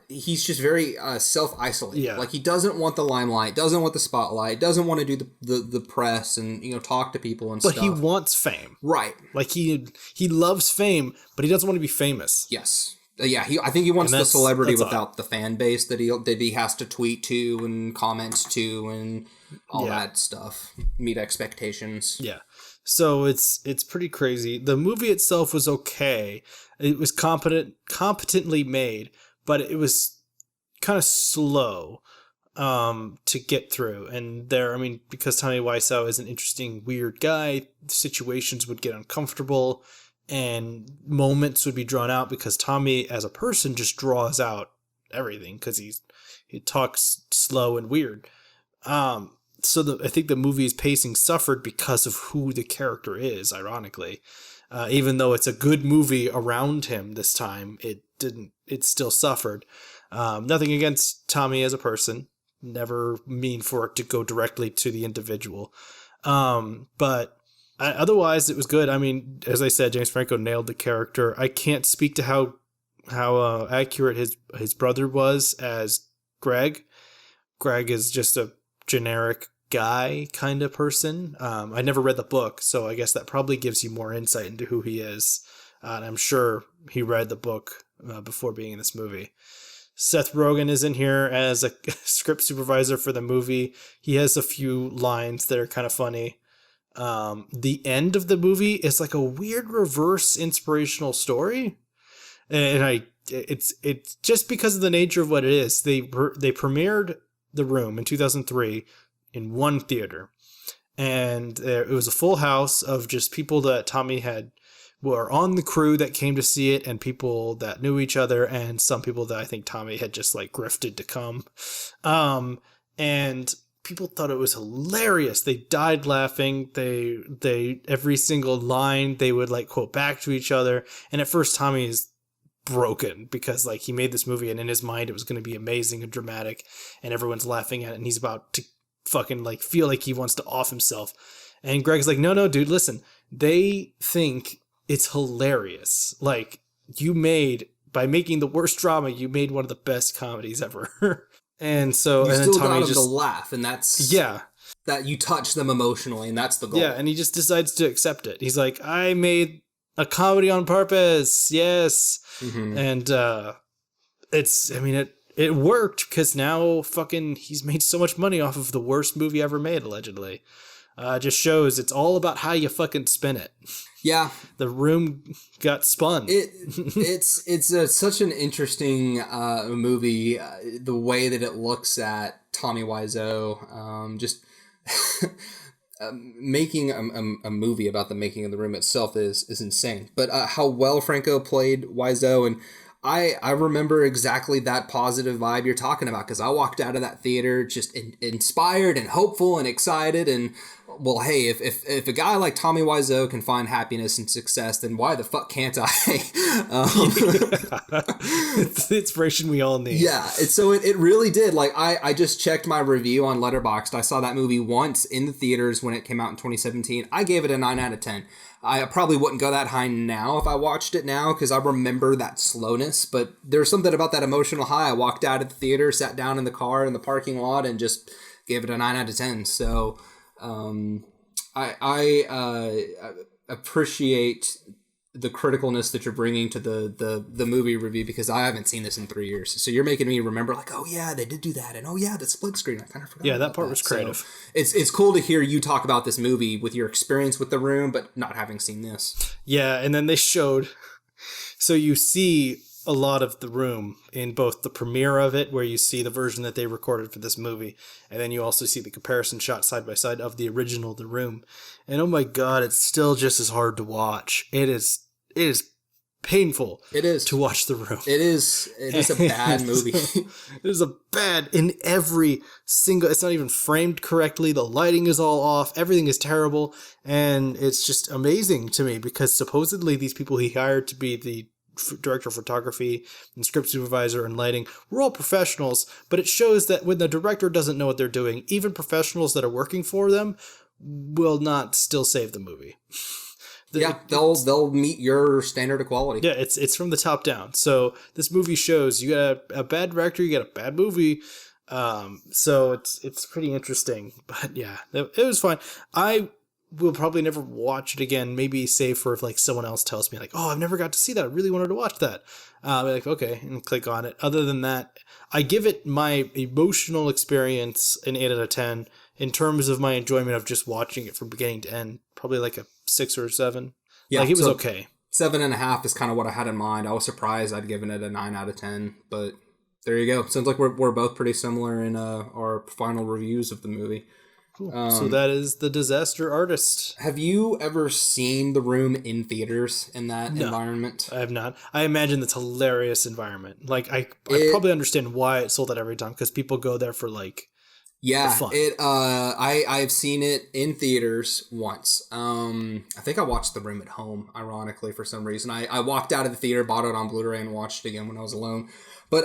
He's just very self-isolated. Yeah. Like, he doesn't want the limelight, doesn't want the spotlight, doesn't want to do the press and talk to people and stuff. But he wants fame, right? Like he loves fame, but he doesn't want to be famous. Yes, yeah. I think he wants the celebrity without the fan base that he has to tweet to and comment to and all that stuff. Meet expectations. Yeah. So it's pretty crazy. The movie itself was okay. It was competently made, but it was kind of slow to get through. And because Tommy Wiseau is an interesting, weird guy, situations would get uncomfortable and moments would be drawn out because Tommy as a person just draws out everything because he talks slow and weird. So I think the movie's pacing suffered because of who the character is, ironically. Even though it's a good movie around him this time, it still suffered. Nothing against Tommy as a person. Never mean for it to go directly to the individual. But otherwise, it was good. I mean, as I said, James Franco nailed the character. I can't speak to how accurate his brother was as Greg. Greg is just a generic guy kind of person. I never read the book, so I guess that probably gives you more insight into who he is. And I'm sure he read the book before being in this movie. Seth Rogen is in here as a script supervisor for the movie. He has a few lines that are kind of funny. The end of the movie is like a weird reverse inspirational story. And it's just because of the nature of what it is. They premiered The Room in 2003 in one theater, and it was a full house of just people that Tommy were on the crew that came to see it, and people that knew each other, and some people that I think Tommy had just like grifted to come. And people thought it was hilarious. They died laughing. They every single line they would like quote back to each other. And at first Tommy is broken because like he made this movie and in his mind it was going to be amazing and dramatic and everyone's laughing at it and he's about to fucking like feel like he wants to off himself. And Greg's like, no, dude, listen, they think it's hilarious. Like, by making the worst drama, you made one of the best comedies ever. And so, and still then Tommy got him to laugh, and that's that you touch them emotionally, and that's the goal. Yeah, and he just decides to accept it. He's like, I made A comedy on purpose. Yes. Mm-hmm. And it worked because now fucking he's made so much money off of the worst movie ever made, allegedly. Just shows it's all about how you fucking spin it. Yeah. The Room got spun. It's such an interesting movie. The way that it looks at Tommy Wiseau, just making a movie about the making of The Room itself is insane. But how well Franco played Wiseau, and I remember exactly that positive vibe you're talking about, because I walked out of that theater just inspired and hopeful and excited. And well, hey, if a guy like Tommy Wiseau can find happiness and success, then why the fuck can't I? It's the inspiration we all need. Yeah, it really did. Like I just checked my review on Letterboxd. I saw that movie once in the theaters when it came out in 2017. I gave it a 9 out of 10. I probably wouldn't go that high now if I watched it now, because I remember that slowness. But there's something about that emotional high. I walked out of the theater, sat down in the car in the parking lot, and just gave it a 9 out of 10. So I appreciate the criticalness that you're bringing to the movie review, because I haven't seen this in 3 years. So you're making me remember, like, oh yeah, they did do that, and oh yeah, the split screen. I kind of forgot. Yeah, that part was creative. So it's cool to hear you talk about this movie with your experience with The Room, but not having seen this. Yeah, and then they showed. So you see a lot of The Room in both the premiere of it, where you see the version that they recorded for this movie, and then you also see the comparison shot side by side of the original The Room. And oh my god, it's still just as hard to watch. It is painful. It is to watch The Room. It is a bad movie. It is a bad in every single. It's not even framed correctly. The lighting is all off. Everything is terrible, and it's just amazing to me because supposedly these people he hired to be the director of photography and script supervisor and lighting were all professionals, but it shows that when the director doesn't know what they're doing, even professionals that are working for them will not still save the movie. They'll meet your standard of quality. Yeah, it's from the top down. So this movie shows you got a bad director, you got a bad movie. So it's pretty interesting. But yeah, it was fine. I will probably never watch it again, maybe save for if like someone else tells me like, oh, I've never got to see that, I really wanted to watch that. I'll be like, okay, and click on it. Other than that, I give it my emotional experience an 8 out of 10. In terms of my enjoyment of just watching it from beginning to end, probably like a 6 or 7. Yeah, like it was okay. 7.5 is kind of what I had in mind. I was surprised I'd given it a 9 out of 10, but there you go. Sounds like we're both pretty similar in our final reviews of the movie. Cool. So that is The Disaster Artist. Have you ever seen The Room in theaters in that environment? I have not. I imagine it's a hilarious environment. Like I probably understand why it sold out every time, because people go there for like. Yeah, I've seen it in theaters once. I think I watched The Room at home, ironically, for some reason. I walked out of the theater, bought it on Blu-ray, and watched it again when I was alone. But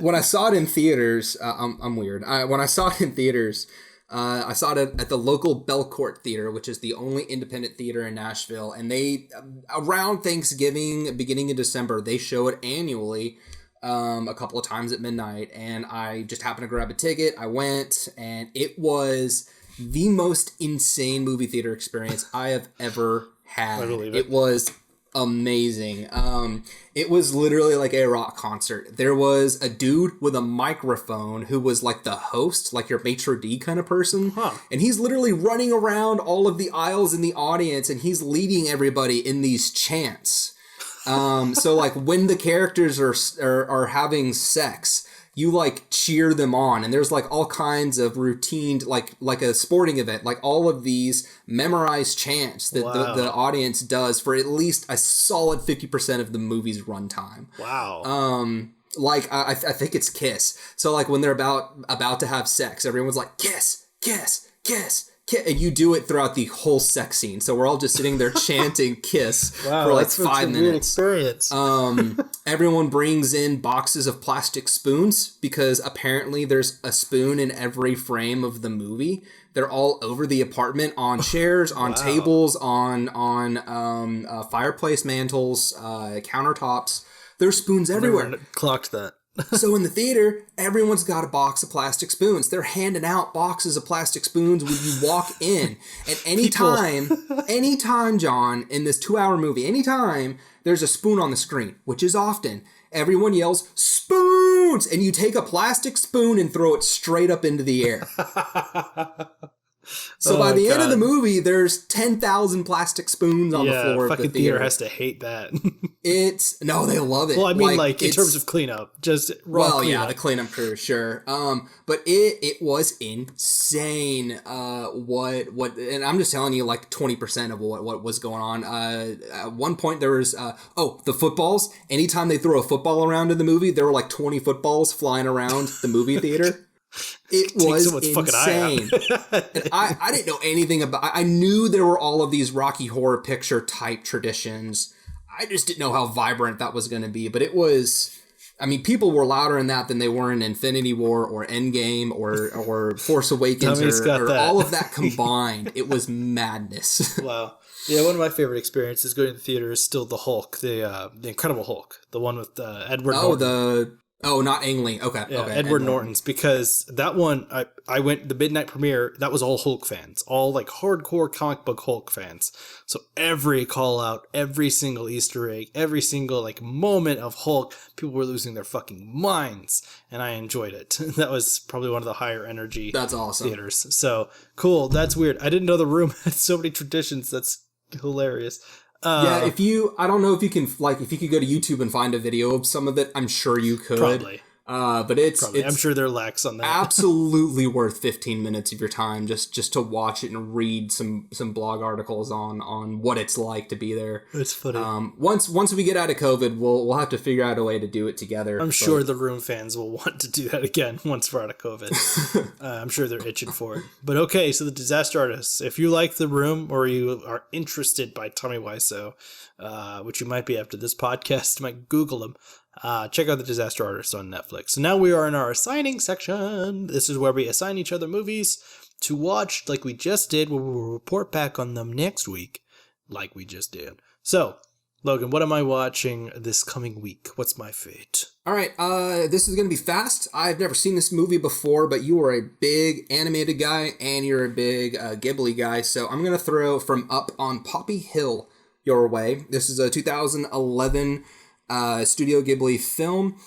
when I saw it in theaters, I'm weird. When I saw it in theaters, I saw it at the local Belcourt Theater, which is the only independent theater in Nashville. And they, around Thanksgiving, beginning of December, they show it annually. A couple of times at midnight, and I just happened to grab a ticket. I went, and it was the most insane movie theater experience I have ever had. I believe it. It was amazing. It was literally like a rock concert. There was a dude with a microphone who was like the host, like your maitre d' kind of person. And he's literally running around all of the aisles in the audience, and he's leading everybody in these chants. So like when the characters are having sex, you like cheer them on, and there's like all kinds of routine, like a sporting event, like all of these memorized chants that the audience does for at least a solid 50% of the movie's runtime. Wow. Like I think it's Kiss. So like when they're about to have sex, everyone's like kiss, kiss, kiss. And you do it throughout the whole sex scene. So we're all just sitting there chanting kiss for like 5 minutes. Experience. Everyone brings in boxes of plastic spoons because apparently there's a spoon in every frame of the movie. They're all over the apartment, on chairs, on tables, on fireplace mantles, countertops. There's spoons everywhere. Clocked that. So in the theater, everyone's got a box of plastic spoons. They're handing out boxes of plastic spoons when you walk in. And anytime, John, in this 2-hour movie, anytime there's a spoon on the screen, which is often, everyone yells, spoons! And you take a plastic spoon and throw it straight up into the air. So by the end of the movie, there's 10,000 plastic spoons on the floor of the fucking theater has to hate that. No, they love it. Well, I mean, like in terms of cleanup, just raw cleanup. The cleanup crew, sure. But it was insane. And I'm just telling you, like 20% of what was going on. At one point there was the footballs. Anytime they throw a football around in the movie, there were like 20 footballs flying around the movie theater. It was insane. And I didn't know anything about. I knew there were all of these Rocky Horror Picture type traditions. I just didn't know how vibrant that was going to be. But it was. I mean, people were louder in that than they were in Infinity War or Endgame or Force Awakens or all of that combined. It was madness. Wow. Yeah, one of my favorite experiences going to the theater is still the Hulk, the Incredible Hulk, the one with Edward Norton. Not Ang Lee. Okay. Yeah, okay. Edward Norton's, because that one, I went, the midnight premiere, that was all Hulk fans, all like hardcore comic book Hulk fans. So every call out, every single Easter egg, every single like moment of Hulk, people were losing their fucking minds, and I enjoyed it. That was probably one of the higher energy That's awesome. theaters. So cool. That's weird. I didn't know the room had so many traditions. That's hilarious. I don't know if you can, like, if you could go to YouTube and find a video of some of it, I'm sure you could. Probably. But it's I'm sure they're lax on that. Absolutely worth 15 minutes of your time just to watch it and read some blog articles on what it's like to be there. It's funny. Once we get out of COVID, we'll have to figure out a way to do it together. I'm sure the Room fans will want to do that again once we're out of COVID. I'm sure they're itching for it. But okay, so the Disaster Artists. If you like The Room or you are interested by Tommy Wiseau, which you might be after this podcast, you might Google him. Check out the Disaster Artist on Netflix. So now we are in our assigning section. This is where we assign each other movies to watch, like we just did, where we will report back on them next week, like we just did. So, Logan, what am I watching this coming week? What's my fate? All right, this is going to be fast. I've never seen this movie before, but you are a big animated guy, and you're a big Ghibli guy, so I'm going to throw From Up on Poppy Hill your way. This is a 2011 Studio Ghibli film.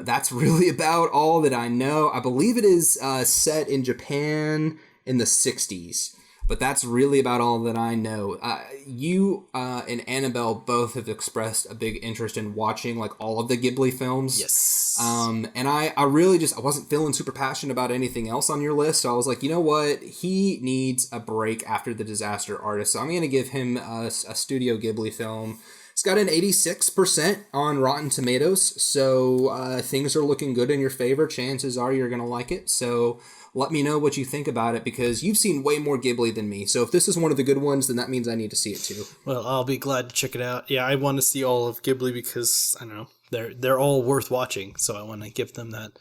That's really about all that I know. I believe it is set in Japan in the 60s, but that's really about all that I know. You and Annabelle both have expressed a big interest in watching like all of the Ghibli films. Yes. And I really I wasn't feeling super passionate about anything else on your list, so I was like, you know what? He needs a break after The Disaster Artist, so I'm going to give him a Studio Ghibli film. It's got an 86% on Rotten Tomatoes, so things are looking good in your favor. Chances are you're going to like it, so let me know what you think about it, because you've seen way more Ghibli than me, so if this is one of the good ones, then that means I need to see it too. Well, I'll be glad to check it out. Yeah, I want to see all of Ghibli because, I don't know, they're all worth watching, so I want to give them that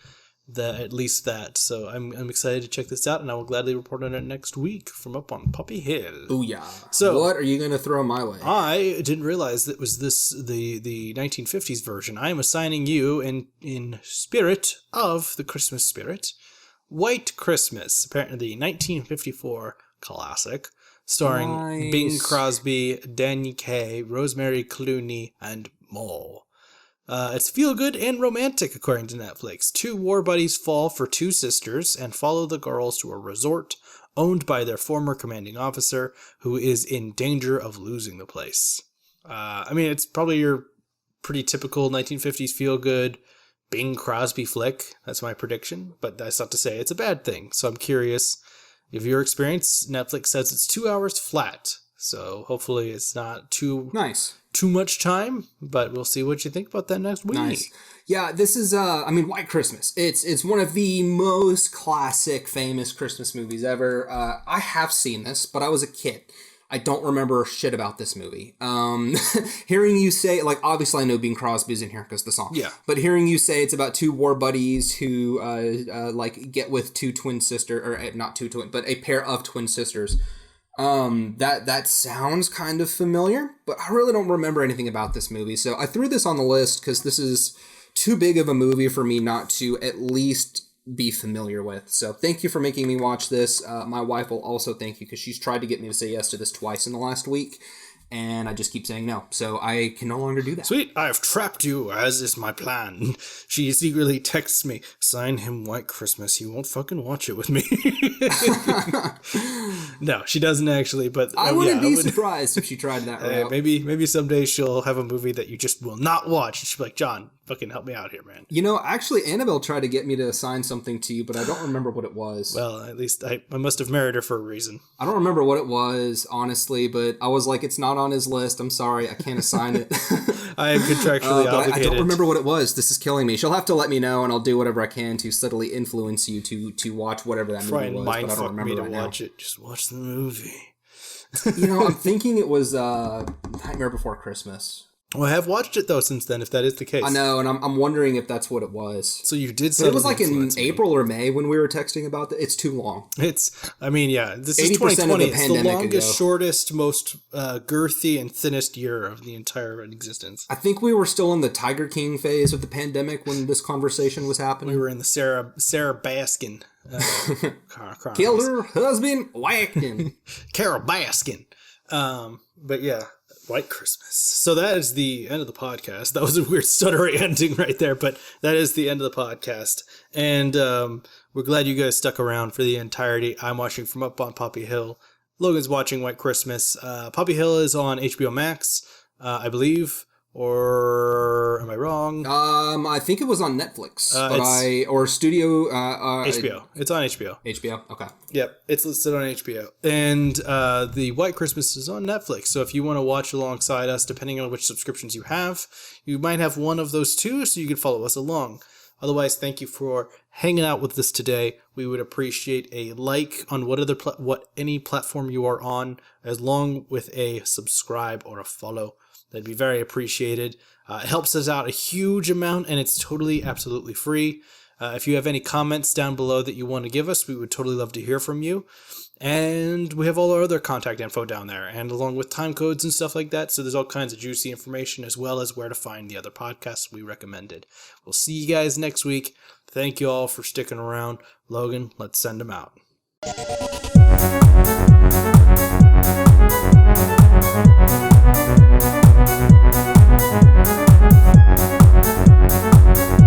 at least that. So I'm excited to check this out, and I will gladly report on it next week from Up on Poppy Hill. Booyah. So what are you going to throw my way? I didn't realize that was the 1950s version. I am assigning you in spirit of the Christmas spirit, White Christmas, apparently the 1954 classic, starring Bing Crosby, Danny Kaye, Rosemary Clooney, and more. It's feel-good and romantic, according to Netflix. Two war buddies fall for two sisters and follow the girls to a resort owned by their former commanding officer, who is in danger of losing the place. I mean, it's probably your pretty typical 1950s feel-good Bing Crosby flick. That's my prediction, but that's not to say it's a bad thing. So I'm curious if your experience. Netflix says it's 2 hours flat, so hopefully it's not too much time, but we'll see what you think about that next week. Nice. Yeah, this is, White Christmas. It's one of the most classic, famous Christmas movies ever. I have seen this, but I was a kid. I don't remember shit about this movie. Hearing you say, like, obviously I know Bing Crosby's in here because the song. Yeah. But hearing you say it's about two war buddies who, get with two twin sisters, or not two twin, but a pair of twin sisters. That sounds kind of familiar, but I really don't remember anything about this movie. So I threw this on the list because this is too big of a movie for me not to at least be familiar with. So thank you for making me watch this. My wife will also thank you because she's tried to get me to say yes to this twice in the last week, and I just keep saying no. So I can no longer do that. Sweet, I have trapped you, as is my plan. She secretly texts me, sign him White Christmas. He won't fucking watch it with me. No, she doesn't actually, but I wouldn't be surprised if she tried that route. Maybe someday she'll have a movie that you just will not watch. And she'll be like, John, fucking help me out here, man. You know, actually, Annabelle tried to get me to assign something to you, but I don't remember what it was. Well, at least I must have married her for a reason. I don't remember what it was, honestly, but I was like, it's not on his list. I'm sorry, I can't assign it. I am contractually obligated. I don't remember what it was. This is killing me. She'll have to let me know, and I'll do whatever I can to subtly influence you to watch whatever that movie was. But I don't remember me to watch it. Just watch the movie. You know, I'm thinking it was Nightmare Before Christmas. Well, I have watched it though since then, if that is the case. I know, and I'm wondering if that's what it was. So you did. But it was like in April or May when we were texting about that. It's too long. This is 2020. It's the longest, shortest, most girthy, and thinnest year of the entire existence. I think we were still in the Tiger King phase of the pandemic when this conversation was happening. We were in the Sarah Baskin. Killed her husband, whacked him. Carol Baskin. But yeah. White Christmas. So that is the end of the podcast. That was a weird stuttery ending right there, but that is the end of the podcast. And we're glad you guys stuck around for the entirety. I'm watching from up on Poppy Hill. Logan's watching White Christmas. Poppy Hill is on HBO Max, I believe. Or am I wrong? I think it was on Netflix, or Studio HBO. It's on HBO. HBO. Okay. Yep, it's listed on HBO, and the White Christmas is on Netflix. So if you want to watch alongside us, depending on which subscriptions you have, you might have one of those two, so you can follow us along. Otherwise, thank you for hanging out with us today. We would appreciate a like on what any platform you are on, along with a subscribe or a follow. That'd be very appreciated. It helps us out a huge amount, and it's totally, absolutely free. If you have any comments down below that you want to give us, we would totally love to hear from you. And we have all our other contact info down there, and along with time codes and stuff like that. So there's all kinds of juicy information, as well as where to find the other podcasts we recommended. We'll see you guys next week. Thank you all for sticking around. Logan, let's send them out.